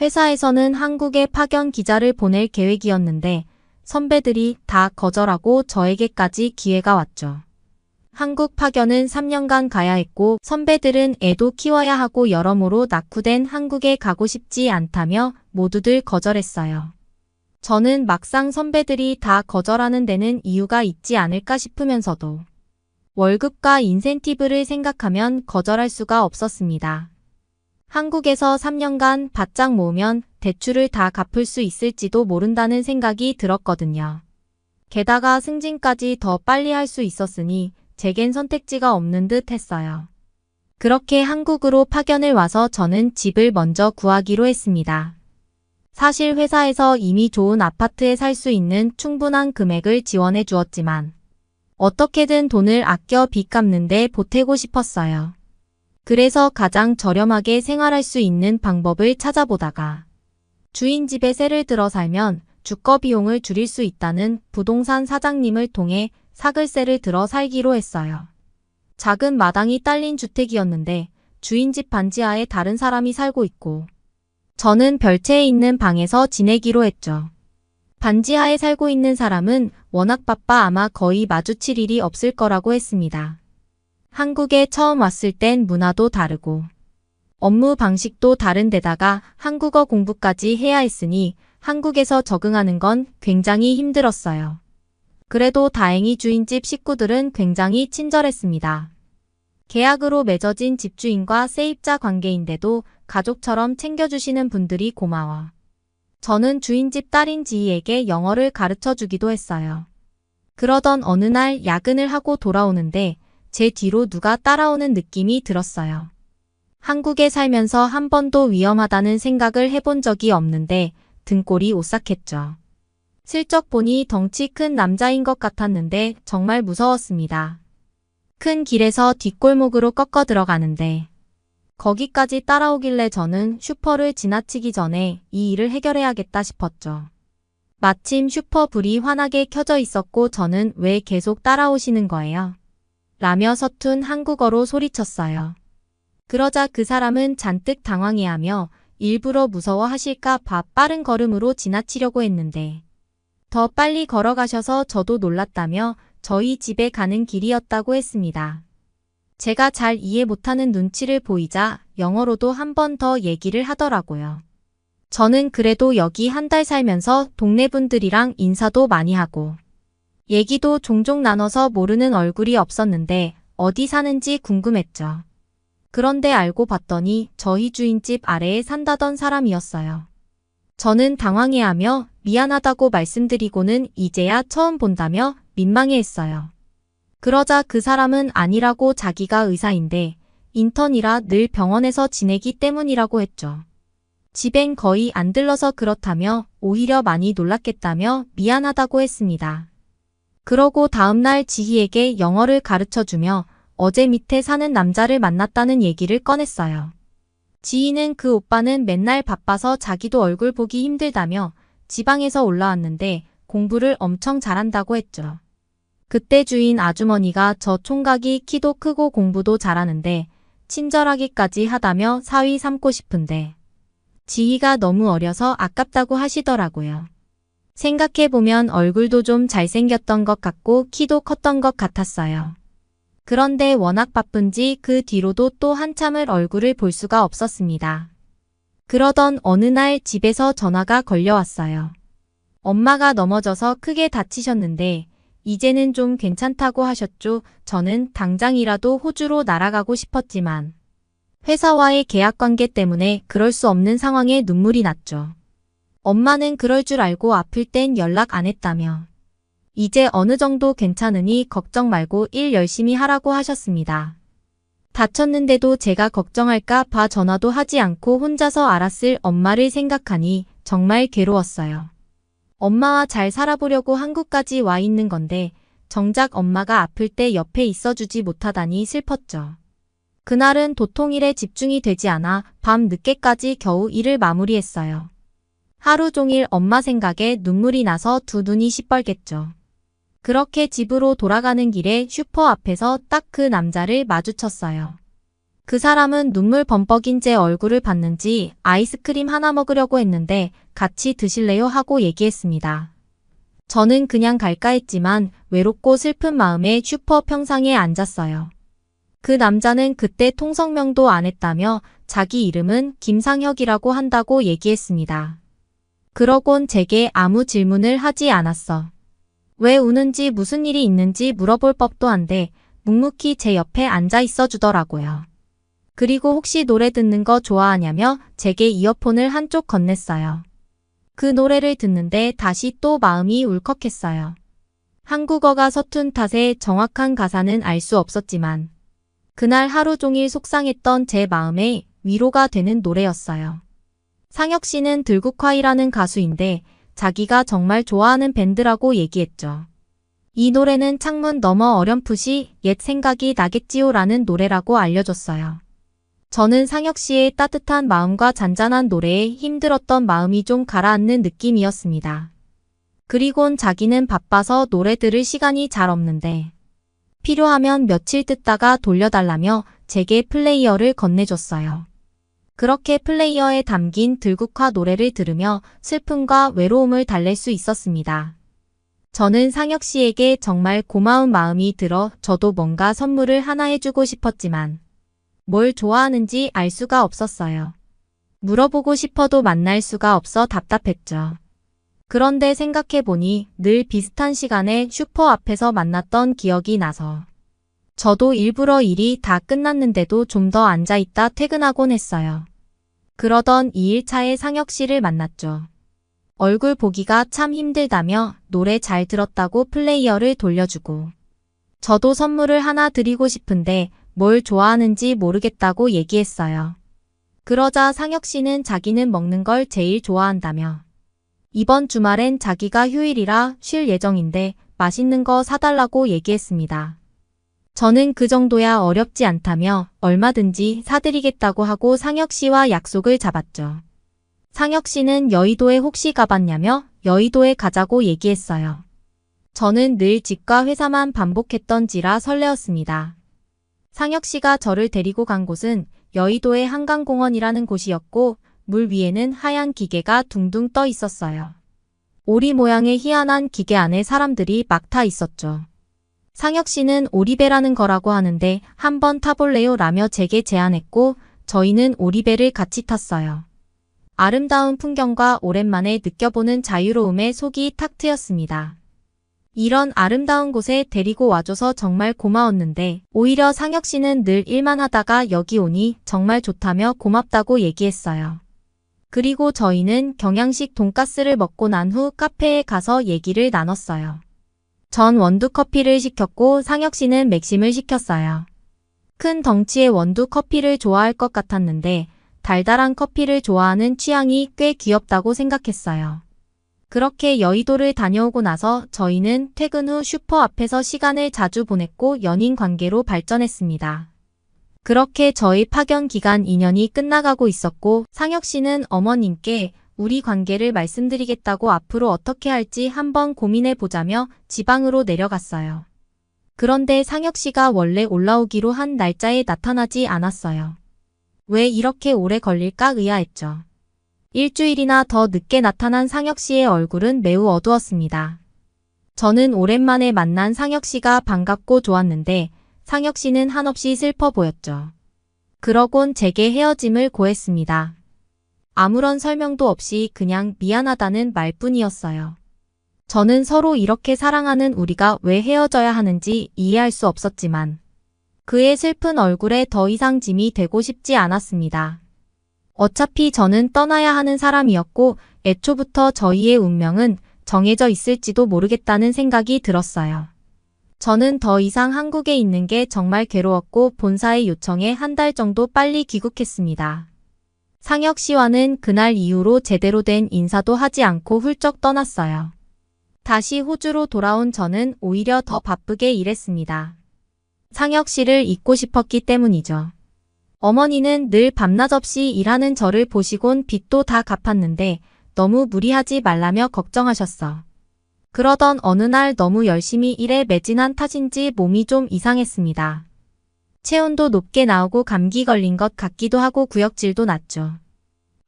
회사에서는 한국에 파견 기자를 보낼 계획이었는데 선배들이 다 거절하고 저에게까지 기회가 왔죠. 한국 파견은 3년간 가야 했고 선배들은 애도 키워야 하고 여러모로 낙후된 한국에 가고 싶지 않다며 모두들 거절했어요. 저는 막상 선배들이 다 거절하는 데는 이유가 있지 않을까 싶으면서도 월급과 인센티브를 생각하면 거절할 수가 없었습니다. 한국에서 3년간 바짝 모으면 대출을 다 갚을 수 있을지도 모른다는 생각이 들었거든요. 게다가 승진까지 더 빨리 할 수 있었으니 제겐 선택지가 없는 듯 했어요. 그렇게 한국으로 파견을 와서 저는 집을 먼저 구하기로 했습니다. 사실 회사에서 이미 좋은 아파트에 살 수 있는 충분한 금액을 지원해 주었지만 어떻게든 돈을 아껴 빚 갚는 데 보태고 싶었어요. 그래서 가장 저렴하게 생활할 수 있는 방법을 찾아보다가 주인 집에 세를 들어 살면 주거 비용을 줄일 수 있다는 부동산 사장님을 통해 사글세를 들어 살기로 했어요. 작은 마당이 딸린 주택이었는데 주인 집 반지하에 다른 사람이 살고 있고 저는 별채에 있는 방에서 지내기로 했죠. 반지하에 살고 있는 사람은 워낙 바빠 아마 거의 마주칠 일이 없을 거라고 했습니다. 한국에 처음 왔을 땐 문화도 다르고 업무 방식도 다른 데다가 한국어 공부까지 해야 했으니 한국에서 적응하는 건 굉장히 힘들었어요. 그래도 다행히 주인집 식구들은 굉장히 친절했습니다. 계약으로 맺어진 집주인과 세입자 관계인데도 가족처럼 챙겨주시는 분들이 고마워. 저는 주인집 딸인 지희에게 영어를 가르쳐주기도 했어요. 그러던 어느 날 야근을 하고 돌아오는데 제 뒤로 누가 따라오는 느낌이 들었어요. 한국에 살면서 한 번도 위험하다는 생각을 해본 적이 없는데 등골이 오싹했죠. 슬쩍 보니 덩치 큰 남자인 것 같았는데 정말 무서웠습니다. 큰 길에서 뒷골목으로 꺾어 들어가는데 거기까지 따라오길래 저는 슈퍼를 지나치기 전에 이 일을 해결해야겠다 싶었죠. 마침 슈퍼 불이 환하게 켜져 있었고 저는 왜 계속 따라오시는 거예요? 라며 서툰 한국어로 소리쳤어요. 그러자 그 사람은 잔뜩 당황해하며 일부러 무서워하실까 봐 빠른 걸음으로 지나치려고 했는데 더 빨리 걸어가셔서 저도 놀랐다며 저희 집에 가는 길이었다고 했습니다. 제가 잘 이해 못하는 눈치를 보이자 영어로도 한 번 더 얘기를 하더라고요. 저는 그래도 여기 한 달 살면서 동네 분들이랑 인사도 많이 하고 얘기도 종종 나눠서 모르는 얼굴이 없었는데 어디 사는지 궁금했죠. 그런데 알고 봤더니 저희 주인집 아래에 산다던 사람이었어요. 저는 당황해하며 미안하다고 말씀드리고는 이제야 처음 본다며 민망해했어요. 그러자 그 사람은 아니라고 자기가 의사인데 인턴이라 늘 병원에서 지내기 때문이라고 했죠. 집엔 거의 안 들러서 그렇다며 오히려 많이 놀랐겠다며 미안하다고 했습니다. 그러고 다음날 지희에게 영어를 가르쳐주며 어제 밑에 사는 남자를 만났다는 얘기를 꺼냈어요. 지희는 그 오빠는 맨날 바빠서 자기도 얼굴 보기 힘들다며 지방에서 올라왔는데 공부를 엄청 잘한다고 했죠. 그때 주인 아주머니가 저 총각이 키도 크고 공부도 잘하는데 친절하기까지 하다며 사위 삼고 싶은데 지희가 너무 어려서 아깝다고 하시더라고요. 생각해보면 얼굴도 좀 잘생겼던 것 같고 키도 컸던 것 같았어요. 그런데 워낙 바쁜지 그 뒤로도 또 한참을 얼굴을 볼 수가 없었습니다. 그러던 어느 날 집에서 전화가 걸려왔어요. 엄마가 넘어져서 크게 다치셨는데 이제는 좀 괜찮다고 하셨죠. 저는 당장이라도 호주로 날아가고 싶었지만 회사와의 계약관계 때문에 그럴 수 없는 상황에 눈물이 났죠. 엄마는 그럴 줄 알고 아플 땐 연락 안 했다며 이제 어느 정도 괜찮으니 걱정 말고 일 열심히 하라고 하셨습니다. 다쳤는데도 제가 걱정할까 봐 전화도 하지 않고 혼자서 알았을 엄마를 생각하니 정말 괴로웠어요. 엄마와 잘 살아보려고 한국까지 와 있는 건데 정작 엄마가 아플 때 옆에 있어주지 못하다니 슬펐죠. 그날은 도통일에 집중이 되지 않아 밤 늦게까지 겨우 일을 마무리했어요. 하루 종일 엄마 생각에 눈물이 나서 두 눈이 시뻘겠죠. 그렇게 집으로 돌아가는 길에 슈퍼 앞에서 딱 그 남자를 마주쳤어요. 그 사람은 눈물 범벅인 제 얼굴을 봤는지 아이스크림 하나 먹으려고 했는데 같이 드실래요 하고 얘기했습니다. 저는 그냥 갈까 했지만 외롭고 슬픈 마음에 슈퍼 평상에 앉았어요. 그 남자는 그때 통성명도 안 했다며 자기 이름은 김상혁이라고 한다고 얘기했습니다. 그러곤 제게 아무 질문을 하지 않았어. 왜 우는지 무슨 일이 있는지 물어볼 법도 한데 묵묵히 제 옆에 앉아 있어 주더라고요. 그리고 혹시 노래 듣는 거 좋아하냐며 제게 이어폰을 한쪽 건넸어요. 그 노래를 듣는데 다시 또 마음이 울컥했어요. 한국어가 서툰 탓에 정확한 가사는 알 수 없었지만 그날 하루 종일 속상했던 제 마음에 위로가 되는 노래였어요. 상혁 씨는 들국화이라는 가수인데 자기가 정말 좋아하는 밴드라고 얘기했죠. 이 노래는 창문 너머 어렴풋이 옛 생각이 나겠지요 라는 노래라고 알려줬어요. 저는 상혁 씨의 따뜻한 마음과 잔잔한 노래에 힘들었던 마음이 좀 가라앉는 느낌이었습니다. 그리곤 자기는 바빠서 노래 들을 시간이 잘 없는데 필요하면 며칠 듣다가 돌려달라며 제게 플레이어를 건네줬어요. 그렇게 플레이어에 담긴 들국화 노래를 들으며 슬픔과 외로움을 달랠 수 있었습니다. 저는 상혁 씨에게 정말 고마운 마음이 들어 저도 뭔가 선물을 하나 해주고 싶었지만 뭘 좋아하는지 알 수가 없었어요. 물어보고 싶어도 만날 수가 없어 답답했죠. 그런데 생각해보니 늘 비슷한 시간에 슈퍼 앞에서 만났던 기억이 나서 저도 일부러 일이 다 끝났는데도 좀 더 앉아있다 퇴근하곤 했어요. 그러던 2일차에 상혁 씨를 만났죠. 얼굴 보기가 참 힘들다며 노래 잘 들었다고 플레이어를 돌려주고 저도 선물을 하나 드리고 싶은데 뭘 좋아하는지 모르겠다고 얘기했어요. 그러자 상혁 씨는 자기는 먹는 걸 제일 좋아한다며 이번 주말엔 자기가 휴일이라 쉴 예정인데 맛있는 거 사달라고 얘기했습니다. 저는 그 정도야 어렵지 않다며 얼마든지 사드리겠다고 하고 상혁 씨와 약속을 잡았죠. 상혁 씨는 여의도에 혹시 가봤냐며 여의도에 가자고 얘기했어요. 저는 늘 집과 회사만 반복했던지라 설레었습니다. 상혁 씨가 저를 데리고 간 곳은 여의도의 한강공원이라는 곳이었고 물 위에는 하얀 기계가 둥둥 떠 있었어요. 오리 모양의 희한한 기계 안에 사람들이 막 타 있었죠. 상혁 씨는 오리배라는 거라고 하는데 한번 타볼래요? 라며 제게 제안했고 저희는 오리배를 같이 탔어요. 아름다운 풍경과 오랜만에 느껴보는 자유로움에 속이 탁 트였습니다. 이런 아름다운 곳에 데리고 와줘서 정말 고마웠는데 오히려 상혁 씨는 늘 일만 하다가 여기 오니 정말 좋다며 고맙다고 얘기했어요. 그리고 저희는 경양식 돈가스를 먹고 난 후 카페에 가서 얘기를 나눴어요. 전 원두 커피를 시켰고 상혁 씨는 맥심을 시켰어요. 큰 덩치의 원두 커피를 좋아할 것 같았는데 달달한 커피를 좋아하는 취향이 꽤 귀엽다고 생각했어요. 그렇게 여의도를 다녀오고 나서 저희는 퇴근 후 슈퍼 앞에서 시간을 자주 보냈고 연인 관계로 발전했습니다. 그렇게 저희 파견 기간 2년이 끝나가고 있었고 상혁 씨는 어머님께 우리 관계를 말씀드리겠다고 앞으로 어떻게 할지 한번 고민해보자며 지방으로 내려갔어요. 그런데 상혁 씨가 원래 올라오기로 한 날짜에 나타나지 않았어요. 왜 이렇게 오래 걸릴까 의아했죠. 일주일이나 더 늦게 나타난 상혁 씨의 얼굴은 매우 어두웠습니다. 저는 오랜만에 만난 상혁 씨가 반갑고 좋았는데 상혁 씨는 한없이 슬퍼 보였죠. 그러곤 제게 헤어짐을 고했습니다. 아무런 설명도 없이 그냥 미안하다는 말뿐이었어요. 저는 서로 이렇게 사랑하는 우리가 왜 헤어져야 하는지 이해할 수 없었지만 그의 슬픈 얼굴에 더 이상 짐이 되고 싶지 않았습니다. 어차피 저는 떠나야 하는 사람이었고 애초부터 저희의 운명은 정해져 있을지도 모르겠다는 생각이 들었어요. 저는 더 이상 한국에 있는 게 정말 괴로웠고 본사의 요청에 한 달 정도 빨리 귀국했습니다. 상혁 씨와는 그날 이후로 제대로 된 인사도 하지 않고 훌쩍 떠났어요. 다시 호주로 돌아온 저는 오히려 더 바쁘게 일했습니다. 상혁 씨를 잊고 싶었기 때문이죠. 어머니는 늘 밤낮 없이 일하는 저를 보시곤 빚도 다 갚았는데 너무 무리하지 말라며 걱정하셨어. 그러던 어느 날 너무 열심히 일에 매진한 탓인지 몸이 좀 이상했습니다. 체온도 높게 나오고 감기 걸린 것 같기도 하고 구역질도 났죠.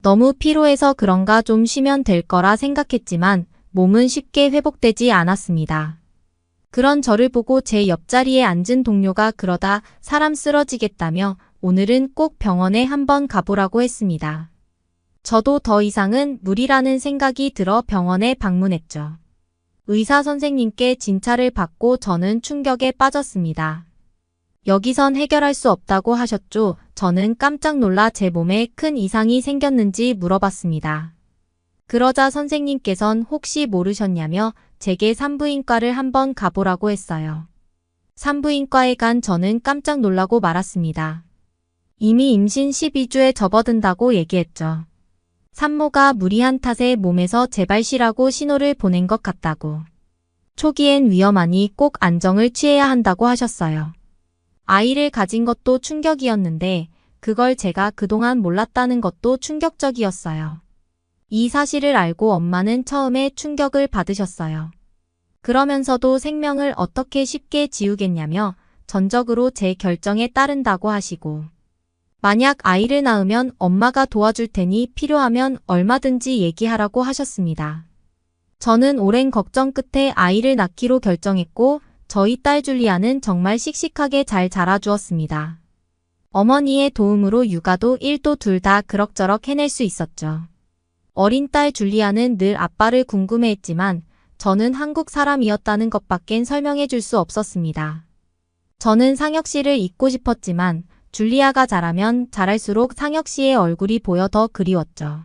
너무 피로해서 그런가 좀 쉬면 될 거라 생각했지만 몸은 쉽게 회복되지 않았습니다. 그런 저를 보고 제 옆자리에 앉은 동료가 그러다 사람 쓰러지겠다며 오늘은 꼭 병원에 한번 가보라고 했습니다. 저도 더 이상은 무리라는 생각이 들어 병원에 방문했죠. 의사 선생님께 진찰을 받고 저는 충격에 빠졌습니다. 여기선 해결할 수 없다고 하셨죠. 저는 깜짝 놀라 제 몸에 큰 이상이 생겼는지 물어봤습니다. 그러자 선생님께선 혹시 모르셨냐며 제게 산부인과를 한번 가보라고 했어요. 산부인과에 간 저는 깜짝 놀라고 말았습니다. 이미 임신 12주에 접어든다고 얘기했죠. 산모가 무리한 탓에 몸에서 제발 쉬라고 신호를 보낸 것 같다고. 초기엔 위험하니 꼭 안정을 취해야 한다고 하셨어요. 아이를 가진 것도 충격이었는데 그걸 제가 그동안 몰랐다는 것도 충격적이었어요. 이 사실을 알고 엄마는 처음에 충격을 받으셨어요. 그러면서도 생명을 어떻게 쉽게 지우겠냐며 전적으로 제 결정에 따른다고 하시고 만약 아이를 낳으면 엄마가 도와줄 테니 필요하면 얼마든지 얘기하라고 하셨습니다. 저는 오랜 걱정 끝에 아이를 낳기로 결정했고 저희 딸 줄리아는 정말 씩씩하게 잘 자라주었습니다. 어머니의 도움으로 육아도 일도 둘 다 그럭저럭 해낼 수 있었죠. 어린 딸 줄리아는 늘 아빠를 궁금해했지만 저는 한국 사람이었다는 것밖엔 설명해 줄 수 없었습니다. 저는 상혁 씨를 잊고 싶었지만 줄리아가 자라면 자랄수록 상혁 씨의 얼굴이 보여 더 그리웠죠.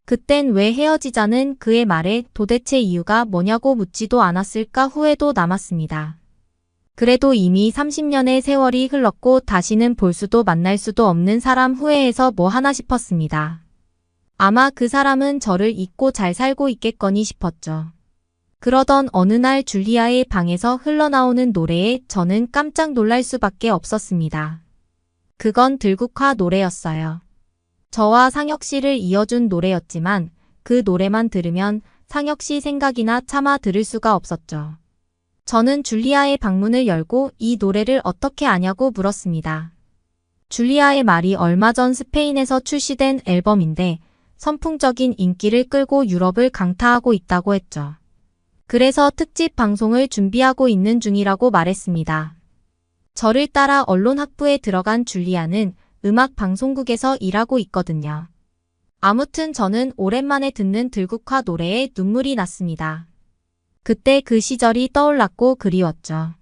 그땐 왜 헤어지자는 그의 말에 도대체 이유가 뭐냐고 묻지도 않았을까 후회도 남았습니다. 그래도 이미 30년의 세월이 흘렀고 다시는 볼 수도 만날 수도 없는 사람 후회해서 뭐 하나 싶었습니다. 아마 그 사람은 저를 잊고 잘 살고 있겠거니 싶었죠. 그러던 어느 날 줄리아의 방에서 흘러나오는 노래에 저는 깜짝 놀랄 수밖에 없었습니다. 그건 들국화 노래였어요. 저와 상혁 씨를 이어준 노래였지만 그 노래만 들으면 상혁 씨 생각이나 차마 들을 수가 없었죠. 저는 줄리아의 방문을 열고 이 노래를 어떻게 아냐고 물었습니다. 줄리아의 말이 얼마 전 스페인에서 출시된 앨범인데 선풍적인 인기를 끌고 유럽을 강타하고 있다고 했죠. 그래서 특집 방송을 준비하고 있는 중이라고 말했습니다. 저를 따라 언론학부에 들어간 줄리아는 음악 방송국에서 일하고 있거든요. 아무튼 저는 오랜만에 듣는 들국화 노래에 눈물이 났습니다. 그때 그 시절이 떠올랐고 그리웠죠.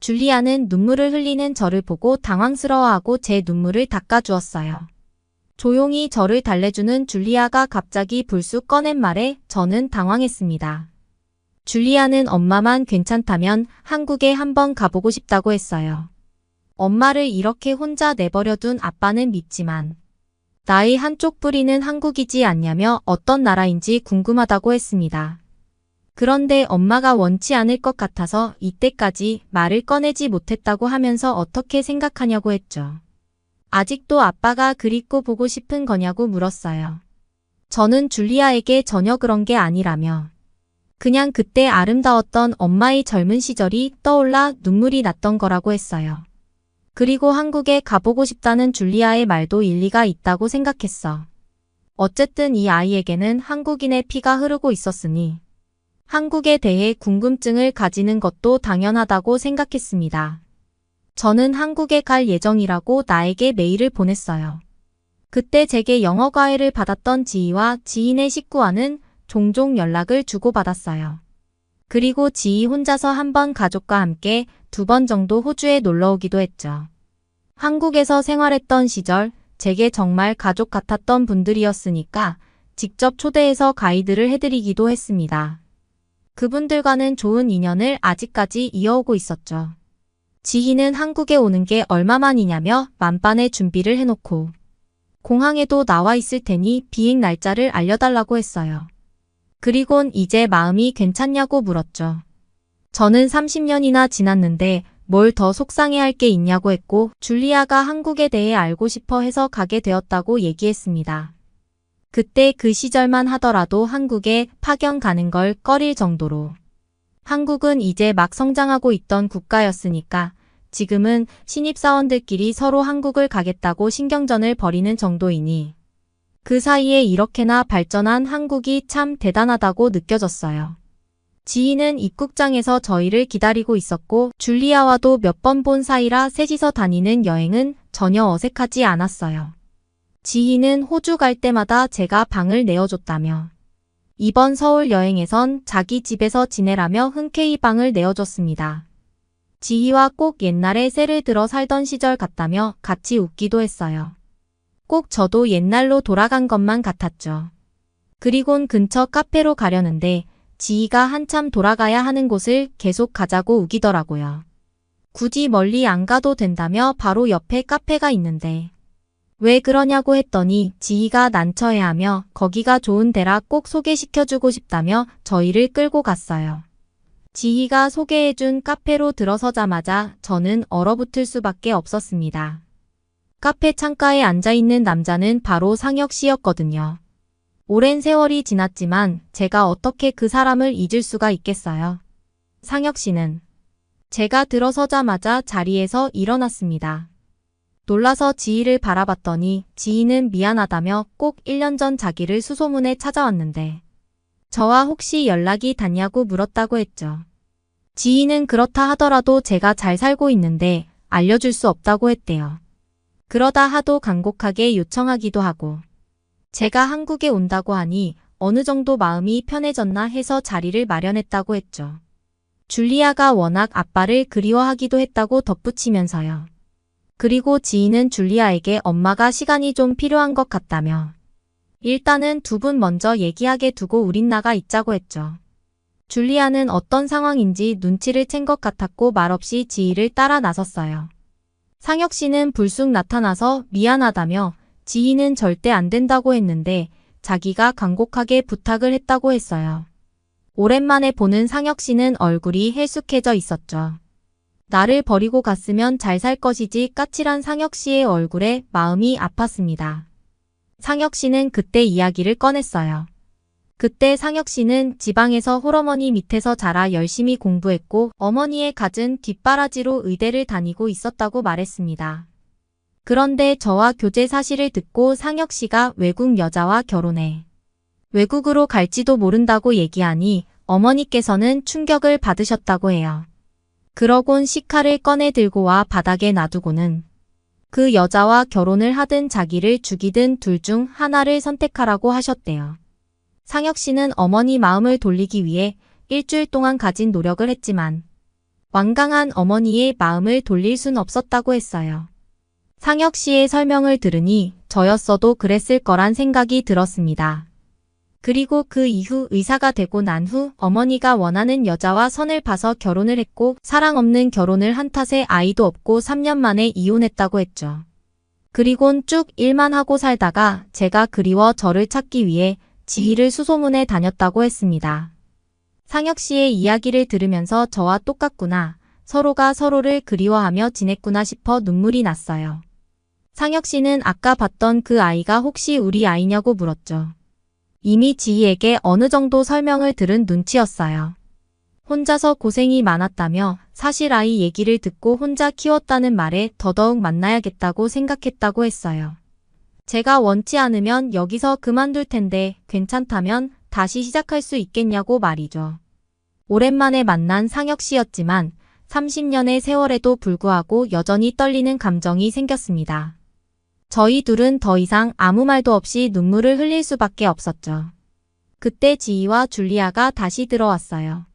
줄리아는 눈물을 흘리는 저를 보고 당황스러워하고 제 눈물을 닦아주었어요. 조용히 저를 달래주는 줄리아가 갑자기 불쑥 꺼낸 말에 저는 당황했습니다. 줄리아는 엄마만 괜찮다면 한국에 한번 가보고 싶다고 했어요. 엄마를 이렇게 혼자 내버려둔 아빠는 밉지만 나의 한쪽 뿌리는 한국이지 않냐며 어떤 나라인지 궁금하다고 했습니다. 그런데 엄마가 원치 않을 것 같아서 이때까지 말을 꺼내지 못했다고 하면서 어떻게 생각하냐고 했죠. 아직도 아빠가 그립고 보고 싶은 거냐고 물었어요. 저는 줄리아에게 전혀 그런 게 아니라며 그냥 그때 아름다웠던 엄마의 젊은 시절이 떠올라 눈물이 났던 거라고 했어요. 그리고 한국에 가보고 싶다는 줄리아의 말도 일리가 있다고 생각했어. 어쨌든 이 아이에게는 한국인의 피가 흐르고 있었으니 한국에 대해 궁금증을 가지는 것도 당연하다고 생각했습니다. 저는 한국에 갈 예정이라고 나에게 메일을 보냈어요. 그때 제게 영어 과외를 받았던 지희와 지인의 식구와는 종종 연락을 주고받았어요. 그리고 지희 혼자서 한 번 가족과 함께 2번 정도 호주에 놀러 오기도 했죠. 한국에서 생활했던 시절 제게 정말 가족 같았던 분들이었으니까 직접 초대해서 가이드를 해드리기도 했습니다. 그분들과는 좋은 인연을 아직까지 이어오고 있었죠. 지희는 한국에 오는 게 얼마만이냐며 만반의 준비를 해놓고 공항에도 나와 있을 테니 비행 날짜를 알려달라고 했어요. 그리곤 이제 마음이 괜찮냐고 물었죠. 저는 30년이나 지났는데 뭘 더 속상해할 게 있냐고 했고 줄리아가 한국에 대해 알고 싶어 해서 가게 되었다고 얘기했습니다. 그때 그 시절만 하더라도 한국에 파견 가는 걸 꺼릴 정도로 한국은 이제 막 성장하고 있던 국가였으니까 지금은 신입사원들끼리 서로 한국을 가겠다고 신경전을 벌이는 정도이니 그 사이에 이렇게나 발전한 한국이 참 대단하다고 느껴졌어요. 지희는 입국장에서 저희를 기다리고 있었고 줄리아와도 몇 번 본 사이라 셋이서 다니는 여행은 전혀 어색하지 않았어요. 지희는 호주 갈 때마다 제가 방을 내어줬다며 이번 서울 여행에선 자기 집에서 지내라며 흔쾌히 방을 내어줬습니다. 지희와 꼭 옛날에 새를 들어 살던 시절 같다며 같이 웃기도 했어요. 꼭 저도 옛날로 돌아간 것만 같았죠. 그리곤 근처 카페로 가려는데 지희가 한참 돌아가야 하는 곳을 계속 가자고 우기더라고요. 굳이 멀리 안 가도 된다며 바로 옆에 카페가 있는데 왜 그러냐고 했더니 지희가 난처해하며 거기가 좋은 데라 꼭 소개시켜주고 싶다며 저희를 끌고 갔어요. 지희가 소개해준 카페로 들어서자마자 저는 얼어붙을 수밖에 없었습니다. 카페 창가에 앉아있는 남자는 바로 상혁 씨였거든요. 오랜 세월이 지났지만 제가 어떻게 그 사람을 잊을 수가 있겠어요. 상혁 씨는 제가 들어서자마자 자리에서 일어났습니다. 놀라서 지희를 바라봤더니 지희는 미안하다며 꼭 1년 전 자기를 수소문에 찾아왔는데 저와 혹시 연락이 닿냐고 물었다고 했죠. 지희는 그렇다 하더라도 제가 잘 살고 있는데 알려줄 수 없다고 했대요. 그러다 하도 간곡하게 요청하기도 하고 제가 한국에 온다고 하니 어느 정도 마음이 편해졌나 해서 자리를 마련했다고 했죠. 줄리아가 워낙 아빠를 그리워하기도 했다고 덧붙이면서요. 그리고 지희는 줄리아에게 엄마가 시간이 좀 필요한 것 같다며 일단은 2분 먼저 얘기하게 두고 우린 나가 있자고 했죠. 줄리아는 어떤 상황인지 눈치를 챈 것 같았고 말없이 지희를 따라 나섰어요. 상혁 씨는 불쑥 나타나서 미안하다며 지희는 절대 안 된다고 했는데 자기가 간곡하게 부탁을 했다고 했어요. 오랜만에 보는 상혁 씨는 얼굴이 해숙해져 있었죠. 나를 버리고 갔으면 잘 살 것이지 까칠한 상혁 씨의 얼굴에 마음이 아팠습니다. 상혁 씨는 그때 이야기를 꺼냈어요. 그때 상혁 씨는 지방에서 홀어머니 밑에서 자라 열심히 공부했고 어머니의 갖은 뒷바라지로 의대를 다니고 있었다고 말했습니다. 그런데 저와 교제 사실을 듣고 상혁 씨가 외국 여자와 결혼해 외국으로 갈지도 모른다고 얘기하니 어머니께서는 충격을 받으셨다고 해요. 그러곤 식칼을 꺼내 들고 와 바닥에 놔두고는 그 여자와 결혼을 하든 자기를 죽이든 둘 중 하나를 선택하라고 하셨대요. 상혁 씨는 어머니 마음을 돌리기 위해 일주일 동안 가진 노력을 했지만 완강한 어머니의 마음을 돌릴 순 없었다고 했어요. 상혁 씨의 설명을 들으니 저였어도 그랬을 거란 생각이 들었습니다. 그리고 그 이후 의사가 되고 난 후 어머니가 원하는 여자와 선을 봐서 결혼을 했고 사랑 없는 결혼을 한 탓에 아이도 없고 3년 만에 이혼했다고 했죠. 그리곤 쭉 일만 하고 살다가 제가 그리워 저를 찾기 위해 지희를 수소문해 다녔다고 했습니다. 상혁 씨의 이야기를 들으면서 저와 똑같구나, 서로가 서로를 그리워하며 지냈구나 싶어 눈물이 났어요. 상혁 씨는 아까 봤던 그 아이가 혹시 우리 아이냐고 물었죠. 이미 지희에게 어느 정도 설명을 들은 눈치였어요. 혼자서 고생이 많았다며 사실 아이 얘기를 듣고 혼자 키웠다는 말에 더더욱 만나야겠다고 생각했다고 했어요. 제가 원치 않으면 여기서 그만둘 텐데 괜찮다면 다시 시작할 수 있겠냐고 말이죠. 오랜만에 만난 상혁 씨였지만 30년의 세월에도 불구하고 여전히 떨리는 감정이 생겼습니다. 저희 둘은 더 이상 아무 말도 없이 눈물을 흘릴 수밖에 없었죠. 그때 지희와 줄리아가 다시 들어왔어요.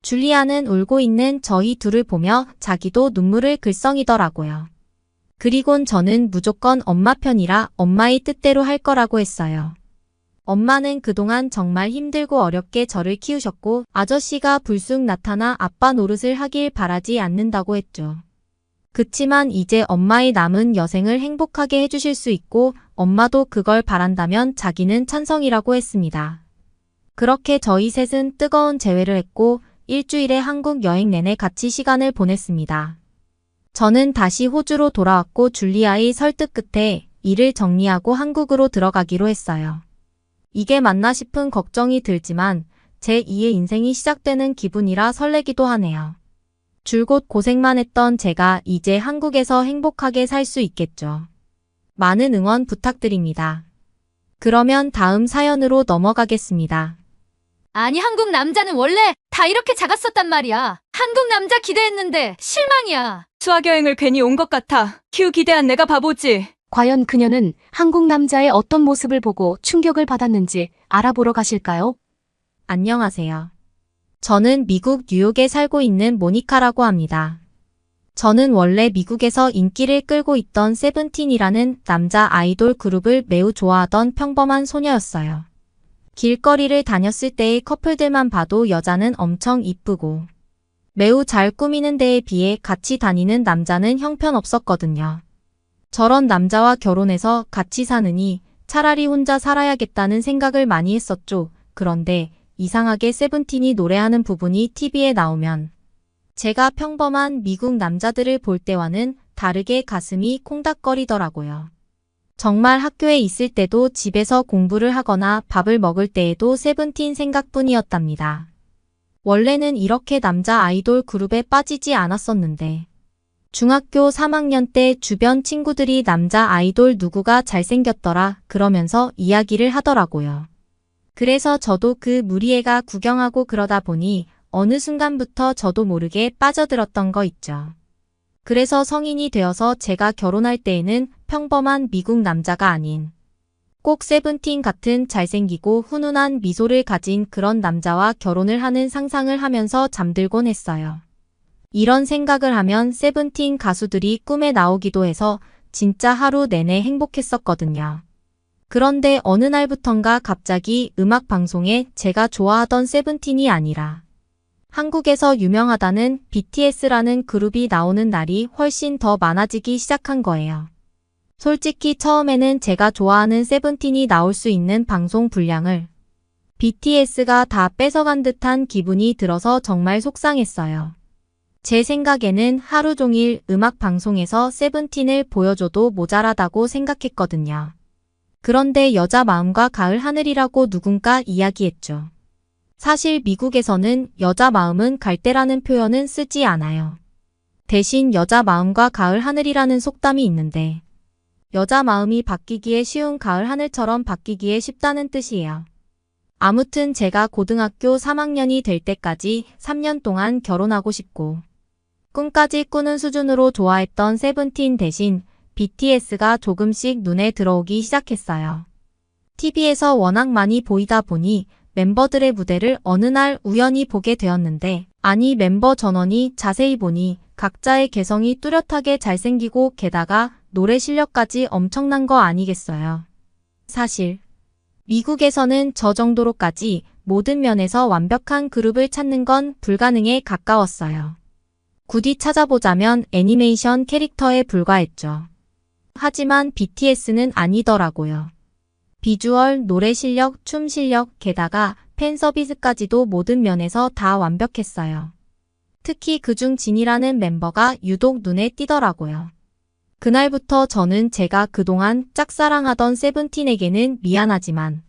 줄리아는 울고 있는 저희 둘을 보며 자기도 눈물을 글썽이더라고요. 그리곤 저는 무조건 엄마 편이라 엄마의 뜻대로 할 거라고 했어요. 엄마는 그동안 정말 힘들고 어렵게 저를 키우셨고 아저씨가 불쑥 나타나 아빠 노릇을 하길 바라지 않는다고 했죠. 그치만 이제 엄마의 남은 여생을 행복하게 해주실 수 있고 엄마도 그걸 바란다면 자기는 찬성이라고 했습니다. 그렇게 저희 셋은 뜨거운 재회를 했고 일주일의 한국 여행 내내 같이 시간을 보냈습니다. 저는 다시 호주로 돌아왔고 줄리아의 설득 끝에 일을 정리하고 한국으로 들어가기로 했어요. 이게 맞나 싶은 걱정이 들지만 제2의 인생이 시작되는 기분이라 설레기도 하네요. 줄곧 고생만 했던 제가 이제 한국에서 행복하게 살 수 있겠죠. 많은 응원 부탁드립니다. 그러면 다음 사연으로 넘어가겠습니다. 아니, 한국 남자는 원래 다 이렇게 작았었단 말이야. 한국 남자 기대했는데 실망이야. 수학여행을 괜히 온 것 같아. 휴, 기대한 내가 바보지. 과연 그녀는 한국 남자의 어떤 모습을 보고 충격을 받았는지 알아보러 가실까요? 안녕하세요. 저는 미국 뉴욕에 살고 있는 모니카라고 합니다. 저는 원래 미국에서 인기를 끌고 있던 세븐틴이라는 남자 아이돌 그룹을 매우 좋아하던 평범한 소녀였어요. 길거리를 다녔을 때의 커플들만 봐도 여자는 엄청 이쁘고 매우 잘 꾸미는 데에 비해 같이 다니는 남자는 형편없었거든요. 저런 남자와 결혼해서 같이 사느니 차라리 혼자 살아야겠다는 생각을 많이 했었죠. 그런데 이상하게 세븐틴이 노래하는 부분이 TV에 나오면 제가 평범한 미국 남자들을 볼 때와는 다르게 가슴이 콩닥거리더라고요. 정말 학교에 있을 때도 집에서 공부를 하거나 밥을 먹을 때에도 세븐틴 생각뿐이었답니다. 원래는 이렇게 남자 아이돌 그룹에 빠지지 않았었는데 중학교 3학년 때 주변 친구들이 남자 아이돌 누구가 잘생겼더라 그러면서 이야기를 하더라고요. 그래서 저도 그 무리애가 구경하고 그러다 보니 어느 순간부터 저도 모르게 빠져들었던 거 있죠. 그래서 성인이 되어서 제가 결혼할 때에는 평범한 미국 남자가 아닌 꼭 세븐틴 같은 잘생기고 훈훈한 미소를 가진 그런 남자와 결혼을 하는 상상을 하면서 잠들곤 했어요. 이런 생각을 하면 세븐틴 가수들이 꿈에 나오기도 해서 진짜 하루 내내 행복했었거든요. 그런데 어느 날부턴가 갑자기 음악 방송에 제가 좋아하던 세븐틴이 아니라 한국에서 유명하다는 BTS라는 그룹이 나오는 날이 훨씬 더 많아지기 시작한 거예요. 솔직히 처음에는 제가 좋아하는 세븐틴이 나올 수 있는 방송 분량을 BTS가 다 뺏어간 듯한 기분이 들어서 정말 속상했어요. 제 생각에는 하루 종일 음악 방송에서 세븐틴을 보여줘도 모자라다고 생각했거든요. 그런데 여자 마음과 가을 하늘이라고 누군가 이야기했죠. 사실 미국에서는 여자 마음은 갈대라는 표현은 쓰지 않아요. 대신 여자 마음과 가을 하늘이라는 속담이 있는데 여자 마음이 바뀌기에 쉬운 가을 하늘처럼 바뀌기에 쉽다는 뜻이에요. 아무튼 제가 고등학교 3학년이 될 때까지 3년 동안 결혼하고 싶고 꿈까지 꾸는 수준으로 좋아했던 세븐틴 대신 BTS가 조금씩 눈에 들어오기 시작했어요. TV에서 워낙 많이 보이다 보니 멤버들의 무대를 어느 날 우연히 보게 되었는데 아니 멤버 전원이 자세히 보니 각자의 개성이 뚜렷하게 잘생기고 게다가 노래 실력까지 엄청난 거 아니겠어요. 사실 미국에서는 저 정도로까지 모든 면에서 완벽한 그룹을 찾는 건 불가능에 가까웠어요. 굳이 찾아보자면 애니메이션 캐릭터에 불과했죠. 하지만 BTS는 아니더라고요. 비주얼, 노래 실력, 춤 실력, 게다가 팬 서비스까지도 모든 면에서 다 완벽했어요. 특히 그중 진이라는 멤버가 유독 눈에 띄더라고요. 그날부터 저는 제가 그동안 짝사랑하던 세븐틴에게는 미안하지만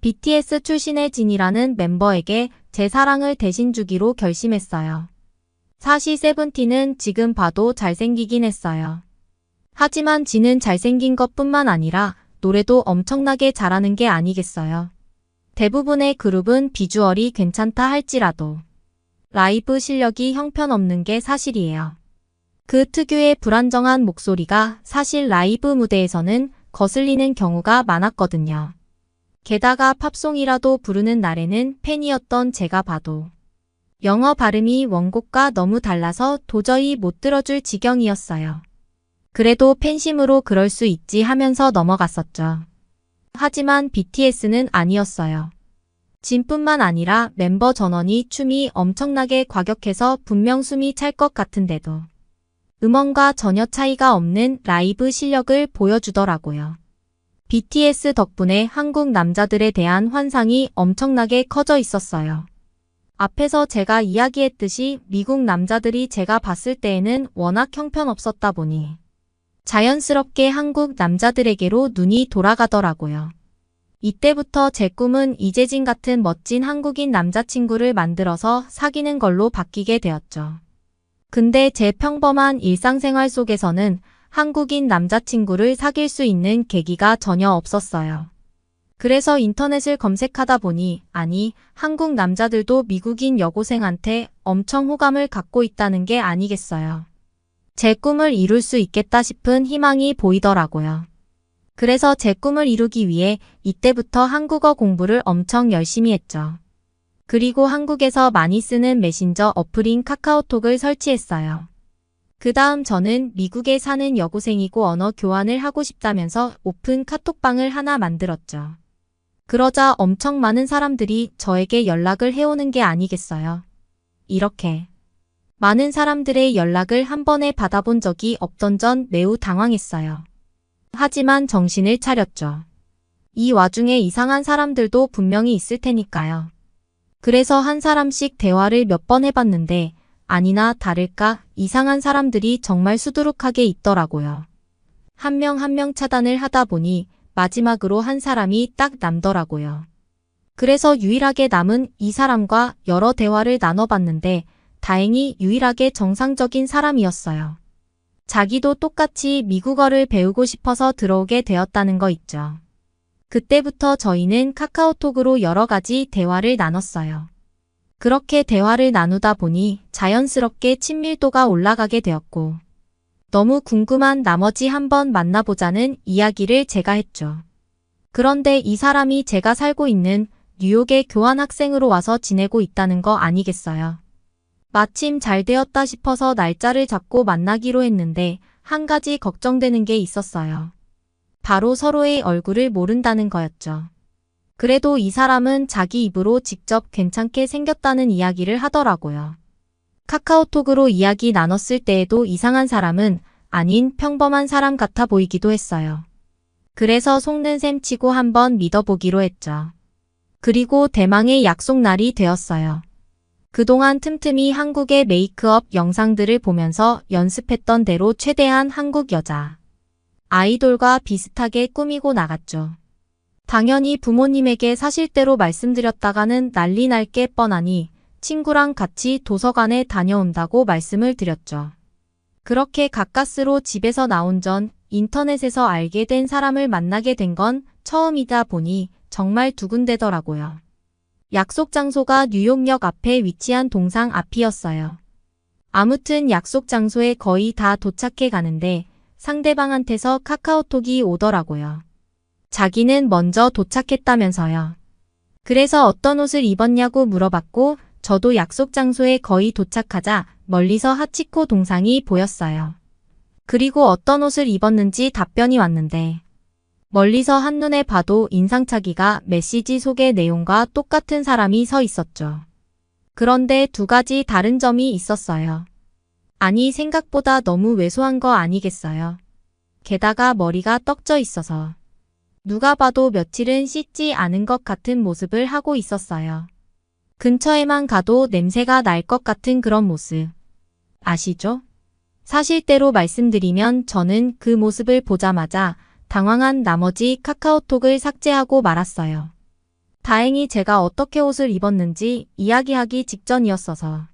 BTS 출신의 진이라는 멤버에게 제 사랑을 대신 주기로 결심했어요. 사실 세븐틴은 지금 봐도 잘생기긴 했어요. 하지만 진은 잘생긴 것뿐만 아니라 노래도 엄청나게 잘하는 게 아니겠어요. 대부분의 그룹은 비주얼이 괜찮다 할지라도 라이브 실력이 형편없는 게 사실이에요. 그 특유의 불안정한 목소리가 사실 라이브 무대에서는 거슬리는 경우가 많았거든요. 게다가 팝송이라도 부르는 날에는 팬이었던 제가 봐도 영어 발음이 원곡과 너무 달라서 도저히 못 들어줄 지경이었어요. 그래도 팬심으로 그럴 수 있지 하면서 넘어갔었죠. 하지만 BTS는 아니었어요. 진뿐만 아니라 멤버 전원이 춤이 엄청나게 과격해서 분명 숨이 찰 것 같은데도 음원과 전혀 차이가 없는 라이브 실력을 보여주더라고요. BTS 덕분에 한국 남자들에 대한 환상이 엄청나게 커져 있었어요. 앞에서 제가 이야기했듯이 미국 남자들이 제가 봤을 때에는 워낙 형편없었다 보니 자연스럽게 한국 남자들에게로 눈이 돌아가더라고요. 이때부터 제 꿈은 이재진 같은 멋진 한국인 남자친구를 만들어서 사귀는 걸로 바뀌게 되었죠. 근데 제 평범한 일상생활 속에서는 한국인 남자친구를 사귈 수 있는 계기가 전혀 없었어요. 그래서 인터넷을 검색하다 보니 아니, 한국 남자들도 미국인 여고생한테 엄청 호감을 갖고 있다는 게 아니겠어요. 제 꿈을 이룰 수 있겠다 싶은 희망이 보이더라고요. 그래서 제 꿈을 이루기 위해 이때부터 한국어 공부를 엄청 열심히 했죠. 그리고 한국에서 많이 쓰는 메신저 어플인 카카오톡을 설치했어요. 그 다음 저는 미국에 사는 여고생이고 언어 교환을 하고 싶다면서 오픈 카톡방을 하나 만들었죠. 그러자 엄청 많은 사람들이 저에게 연락을 해오는 게 아니겠어요. 이렇게 많은 사람들의 연락을 한 번에 받아본 적이 없던 전 매우 당황했어요. 하지만 정신을 차렸죠. 이 와중에 이상한 사람들도 분명히 있을 테니까요. 그래서 한 사람씩 대화를 몇 번 해봤는데 아니나 다를까 이상한 사람들이 정말 수두룩하게 있더라고요. 한 명 한 명 차단을 하다 보니 마지막으로 한 사람이 딱 남더라고요. 그래서 유일하게 남은 이 사람과 여러 대화를 나눠봤는데 다행히 유일하게 정상적인 사람이었어요. 자기도 똑같이 미국어를 배우고 싶어서 들어오게 되었다는 거 있죠. 그때부터 저희는 카카오톡으로 여러 가지 대화를 나눴어요. 그렇게 대화를 나누다 보니 자연스럽게 친밀도가 올라가게 되었고 너무 궁금한 나머지 한번 만나보자는 이야기를 제가 했죠. 그런데 이 사람이 제가 살고 있는 뉴욕에 교환학생으로 와서 지내고 있다는 거 아니겠어요. 마침 잘 되었다 싶어서 날짜를 잡고 만나기로 했는데 한 가지 걱정되는 게 있었어요. 바로 서로의 얼굴을 모른다는 거였죠. 그래도 이 사람은 자기 입으로 직접 괜찮게 생겼다는 이야기를 하더라고요. 카카오톡으로 이야기 나눴을 때에도 이상한 사람은 아닌 평범한 사람 같아 보이기도 했어요. 그래서 속는 셈 치고 한번 믿어보기로 했죠. 그리고 대망의 약속 날이 되었어요. 그동안 틈틈이 한국의 메이크업 영상들을 보면서 연습했던 대로 최대한 한국 여자 아이돌과 비슷하게 꾸미고 나갔죠. 당연히 부모님에게 사실대로 말씀드렸다가는 난리 날 게 뻔하니 친구랑 같이 도서관에 다녀온다고 말씀을 드렸죠. 그렇게 가까스로 집에서 나온 전 인터넷에서 알게 된 사람을 만나게 된 건 처음이다 보니 정말 두근대더라고요. 약속 장소가 뉴욕역 앞에 위치한 동상 앞이었어요. 아무튼 약속 장소에 거의 다 도착해 가는데 상대방한테서 카카오톡이 오더라고요. 자기는 먼저 도착했다면서요. 그래서 어떤 옷을 입었냐고 물어봤고 저도 약속 장소에 거의 도착하자 멀리서 하치코 동상이 보였어요. 그리고 어떤 옷을 입었는지 답변이 왔는데 멀리서 한눈에 봐도 인상착의가 메시지 속의 내용과 똑같은 사람이 서 있었죠. 그런데 두 가지 다른 점이 있었어요. 아니 생각보다 너무 왜소한 거 아니겠어요? 게다가 머리가 떡져 있어서 누가 봐도 며칠은 씻지 않은 것 같은 모습을 하고 있었어요. 근처에만 가도 냄새가 날 것 같은 그런 모습. 아시죠? 사실대로 말씀드리면 저는 그 모습을 보자마자 당황한 나머지 카카오톡을 삭제하고 말았어요. 다행히 제가 어떻게 옷을 입었는지 이야기하기 직전이었어서.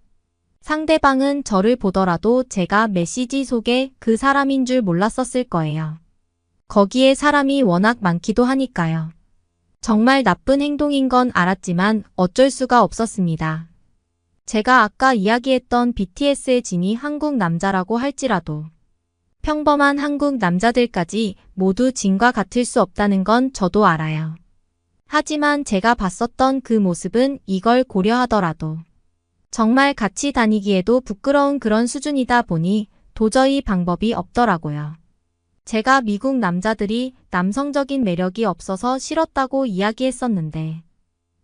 상대방은 저를 보더라도 제가 메시지 속에 그 사람인 줄 몰랐었을 거예요. 거기에 사람이 워낙 많기도 하니까요. 정말 나쁜 행동인 건 알았지만 어쩔 수가 없었습니다. 제가 아까 이야기했던 BTS의 진이 한국 남자라고 할지라도 평범한 한국 남자들까지 모두 진과 같을 수 없다는 건 저도 알아요. 하지만 제가 봤었던 그 모습은 이걸 고려하더라도 정말 같이 다니기에도 부끄러운 그런 수준이다 보니 도저히 방법이 없더라고요. 제가 미국 남자들이 남성적인 매력이 없어서 싫었다고 이야기했었는데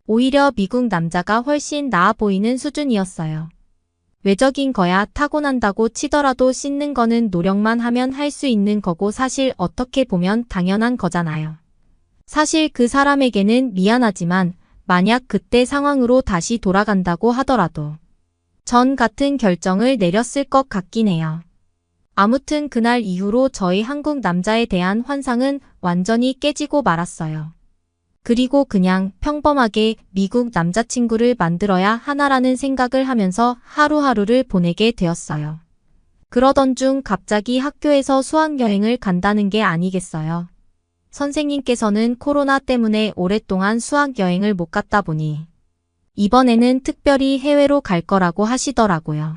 오히려 미국 남자가 훨씬 나아 보이는 수준이었어요. 외적인 거야 타고난다고 치더라도 씻는 거는 노력만 하면 할 수 있는 거고 사실 어떻게 보면 당연한 거잖아요. 사실 그 사람에게는 미안하지만 만약 그때 상황으로 다시 돌아간다고 하더라도 전 같은 결정을 내렸을 것 같긴 해요. 아무튼 그날 이후로 저희 한국 남자에 대한 환상은 완전히 깨지고 말았어요. 그리고 그냥 평범하게 미국 남자친구를 만들어야 하나라는 생각을 하면서 하루하루를 보내게 되었어요. 그러던 중 갑자기 학교에서 수학여행을 간다는 게 아니겠어요. 선생님께서는 코로나 때문에 오랫동안 수학여행을 못 갔다 보니 이번에는 특별히 해외로 갈 거라고 하시더라고요.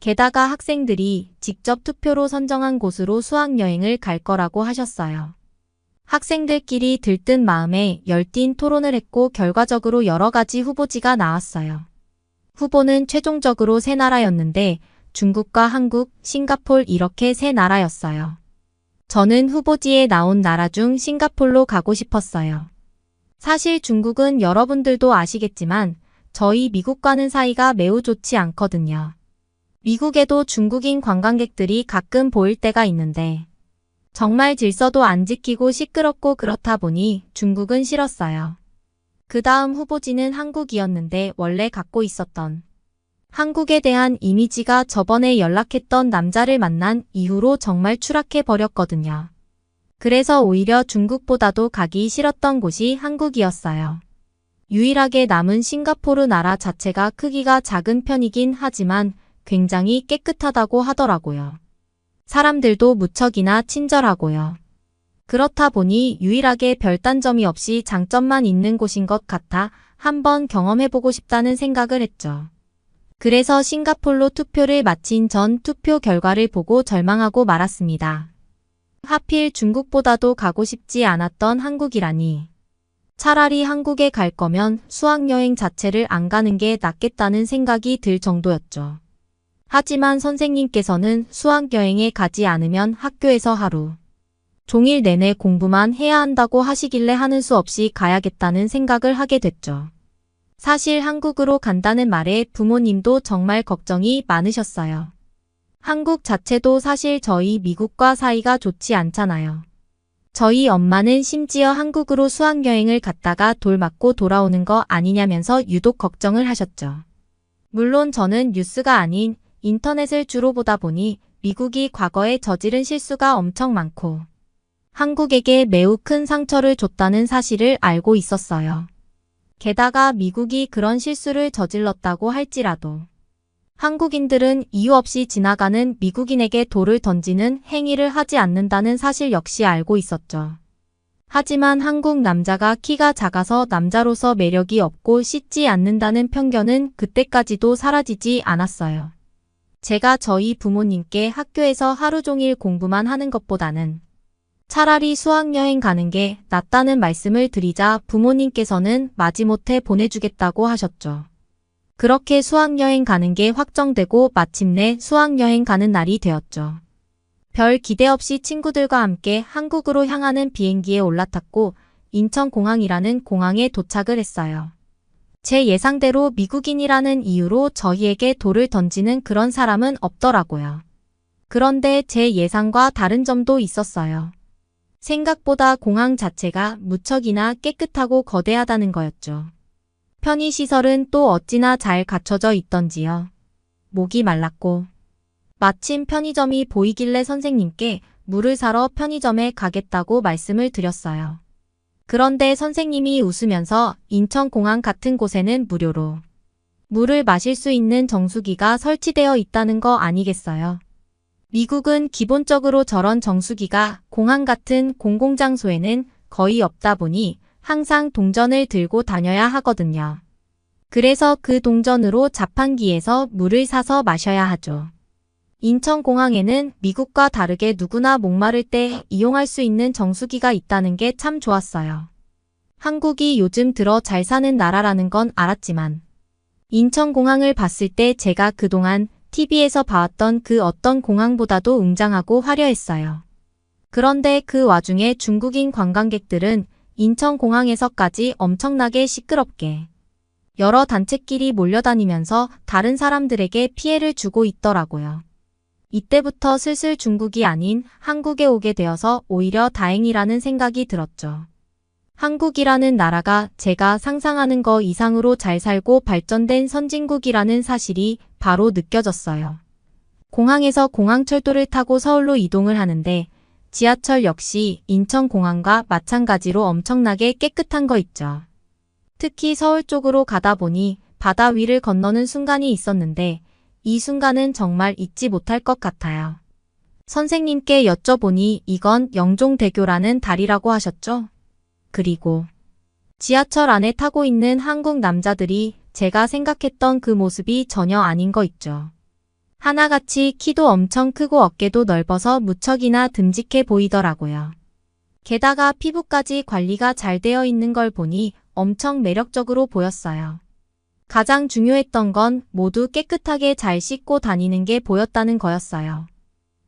게다가 학생들이 직접 투표로 선정한 곳으로 수학여행을 갈 거라고 하셨어요. 학생들끼리 들뜬 마음에 열띤 토론을 했고 결과적으로 여러 가지 후보지가 나왔어요. 후보는 최종적으로 3나라였는데 중국과 한국, 싱가폴 이렇게 3나라였어요. 저는 후보지에 나온 나라 중 싱가폴로 가고 싶었어요. 사실 중국은 여러분들도 아시겠지만 저희 미국과는 사이가 매우 좋지 않거든요. 미국에도 중국인 관광객들이 가끔 보일 때가 있는데 정말 질서도 안 지키고 시끄럽고 그렇다 보니 중국은 싫었어요. 그 다음 후보지는 한국이었는데 원래 갖고 있었던 한국에 대한 이미지가 저번에 연락했던 남자를 만난 이후로 정말 추락해버렸거든요. 그래서 오히려 중국보다도 가기 싫었던 곳이 한국이었어요. 유일하게 남은 싱가포르 나라 자체가 크기가 작은 편이긴 하지만 굉장히 깨끗하다고 하더라고요. 사람들도 무척이나 친절하고요. 그렇다 보니 유일하게 별단점이 없이 장점만 있는 곳인 것 같아 한번 경험해보고 싶다는 생각을 했죠. 그래서 싱가폴로 투표를 마친 전 투표 결과를 보고 절망하고 말았습니다. 하필 중국보다도 가고 싶지 않았던 한국이라니. 차라리 한국에 갈 거면 수학여행 자체를 안 가는 게 낫겠다는 생각이 들 정도였죠. 하지만 선생님께서는 수학여행에 가지 않으면 학교에서 하루 종일 내내 공부만 해야 한다고 하시길래 하는 수 없이 가야겠다는 생각을 하게 됐죠. 사실 한국으로 간다는 말에 부모님도 정말 걱정이 많으셨어요. 한국 자체도 사실 저희 미국과 사이가 좋지 않잖아요. 저희 엄마는 심지어 한국으로 수학여행을 갔다가 돌 맞고 돌아오는 거 아니냐면서 유독 걱정을 하셨죠. 물론 저는 뉴스가 아닌 인터넷을 주로 보다 보니 미국이 과거에 저지른 실수가 엄청 많고 한국에게 매우 큰 상처를 줬다는 사실을 알고 있었어요. 게다가 미국이 그런 실수를 저질렀다고 할지라도 한국인들은 이유 없이 지나가는 미국인에게 돌을 던지는 행위를 하지 않는다는 사실 역시 알고 있었죠. 하지만 한국 남자가 키가 작아서 남자로서 매력이 없고 씻지 않는다는 편견은 그때까지도 사라지지 않았어요. 제가 저희 부모님께 학교에서 하루 종일 공부만 하는 것보다는 차라리 수학여행 가는 게 낫다는 말씀을 드리자 부모님께서는 마지못해 보내주겠다고 하셨죠. 그렇게 수학여행 가는 게 확정되고 마침내 수학여행 가는 날이 되었죠. 별 기대 없이 친구들과 함께 한국으로 향하는 비행기에 올라탔고 인천공항이라는 공항에 도착을 했어요. 제 예상대로 미국인이라는 이유로 저희에게 돌을 던지는 그런 사람은 없더라고요. 그런데 제 예상과 다른 점도 있었어요. 생각보다 공항 자체가 무척이나 깨끗하고 거대하다는 거였죠. 편의시설은 또 어찌나 잘 갖춰져 있던지요. 목이 말랐고 마침 편의점이 보이길래 선생님께 물을 사러 편의점에 가겠다고 말씀을 드렸어요. 그런데 선생님이 웃으면서 인천공항 같은 곳에는 무료로 물을 마실 수 있는 정수기가 설치되어 있다는 거 아니겠어요? 미국은 기본적으로 저런 정수기가 공항 같은 공공장소에는 거의 없다 보니 항상 동전을 들고 다녀야 하거든요. 그래서 그 동전으로 자판기에서 물을 사서 마셔야 하죠. 인천공항에는 미국과 다르게 누구나 목마를 때 이용할 수 있는 정수기가 있다는 게 참 좋았어요. 한국이 요즘 들어 잘 사는 나라라는 건 알았지만 인천공항을 봤을 때 제가 그동안 TV에서 봐왔던 그 어떤 공항보다도 웅장하고 화려했어요. 그런데 그 와중에 중국인 관광객들은 인천공항에서까지 엄청나게 시끄럽게 여러 단체끼리 몰려다니면서 다른 사람들에게 피해를 주고 있더라고요. 이때부터 슬슬 중국이 아닌 한국에 오게 되어서 오히려 다행이라는 생각이 들었죠. 한국이라는 나라가 제가 상상하는 거 이상으로 잘 살고 발전된 선진국이라는 사실이 바로 느껴졌어요. 공항에서 공항철도를 타고 서울로 이동을 하는데 지하철 역시 인천공항과 마찬가지로 엄청나게 깨끗한 거 있죠. 특히 서울 쪽으로 가다 보니 바다 위를 건너는 순간이 있었는데 이 순간은 정말 잊지 못할 것 같아요. 선생님께 여쭤보니 이건 영종대교라는 다리라고 하셨죠? 그리고 지하철 안에 타고 있는 한국 남자들이 제가 생각했던 그 모습이 전혀 아닌 거 있죠. 하나같이 키도 엄청 크고 어깨도 넓어서 무척이나 듬직해 보이더라고요. 게다가 피부까지 관리가 잘 되어 있는 걸 보니 엄청 매력적으로 보였어요. 가장 중요했던 건 모두 깨끗하게 잘 씻고 다니는 게 보였다는 거였어요.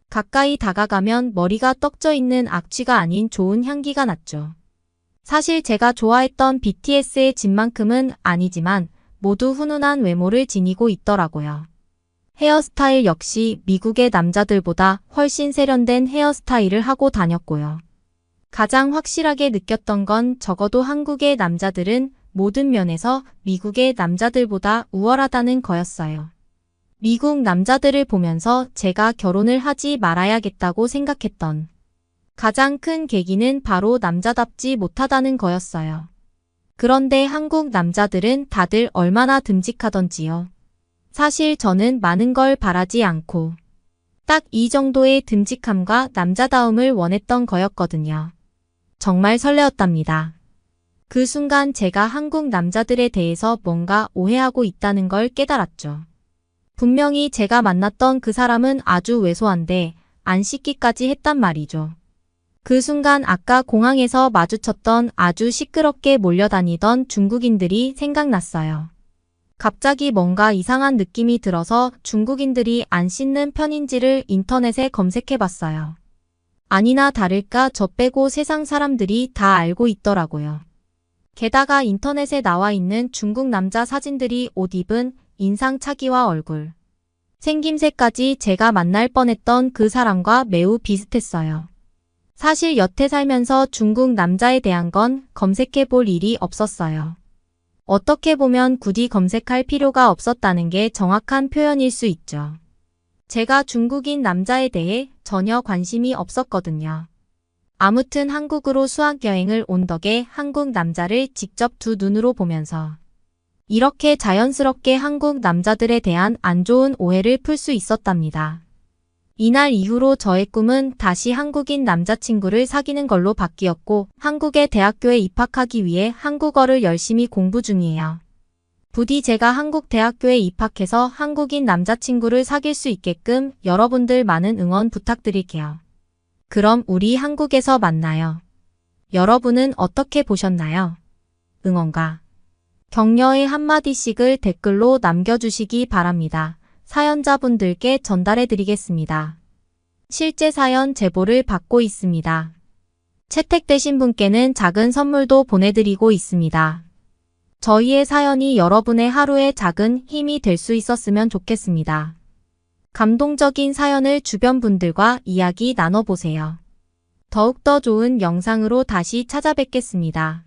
가까이 다가가면 머리가 떡져 있는 악취가 아닌 좋은 향기가 났죠. 사실 제가 좋아했던 BTS의 집만큼은 아니지만 모두 훈훈한 외모를 지니고 있더라고요. 헤어스타일 역시 미국의 남자들보다 훨씬 세련된 헤어스타일을 하고 다녔고요. 가장 확실하게 느꼈던 건 적어도 한국의 남자들은 모든 면에서 미국의 남자들보다 우월하다는 거였어요. 미국 남자들을 보면서 제가 결혼을 하지 말아야겠다고 생각했던 가장 큰 계기는 바로 남자답지 못하다는 거였어요. 그런데 한국 남자들은 다들 얼마나 듬직하던지요. 사실 저는 많은 걸 바라지 않고 딱 이 정도의 듬직함과 남자다움을 원했던 거였거든요. 정말 설레었답니다. 그 순간 제가 한국 남자들에 대해서 뭔가 오해하고 있다는 걸 깨달았죠. 분명히 제가 만났던 그 사람은 아주 왜소한데 안 씻기까지 했단 말이죠. 그 순간 아까 공항에서 마주쳤던 아주 시끄럽게 몰려다니던 중국인들이 생각났어요. 갑자기 뭔가 이상한 느낌이 들어서 중국인들이 안 씻는 편인지를 인터넷에 검색해봤어요. 아니나 다를까 저 빼고 세상 사람들이 다 알고 있더라고요. 게다가 인터넷에 나와 있는 중국 남자 사진들이 옷 입은 인상착의와 얼굴, 생김새까지 제가 만날 뻔했던 그 사람과 매우 비슷했어요. 사실 여태 살면서 중국 남자에 대한 건 검색해 볼 일이 없었어요. 어떻게 보면 굳이 검색할 필요가 없었다는 게 정확한 표현일 수 있죠. 제가 중국인 남자에 대해 전혀 관심이 없었거든요. 아무튼 한국으로 수학여행을 온 덕에 한국 남자를 직접 두 눈으로 보면서 이렇게 자연스럽게 한국 남자들에 대한 안 좋은 오해를 풀 수 있었답니다. 이날 이후로 저의 꿈은 다시 한국인 남자친구를 사귀는 걸로 바뀌었고 한국의 대학교에 입학하기 위해 한국어를 열심히 공부 중이에요. 부디 제가 한국 대학교에 입학해서 한국인 남자친구를 사귈 수 있게끔 여러분들 많은 응원 부탁드릴게요. 그럼 우리 한국에서 만나요. 여러분은 어떻게 보셨나요? 응원과 격려의 한마디씩을 댓글로 남겨주시기 바랍니다. 사연자분들께 전달해드리겠습니다. 실제 사연 제보를 받고 있습니다. 채택되신 분께는 작은 선물도 보내드리고 있습니다. 저희의 사연이 여러분의 하루에 작은 힘이 될 수 있었으면 좋겠습니다. 감동적인 사연을 주변 분들과 이야기 나눠보세요. 더욱더 좋은 영상으로 다시 찾아뵙겠습니다.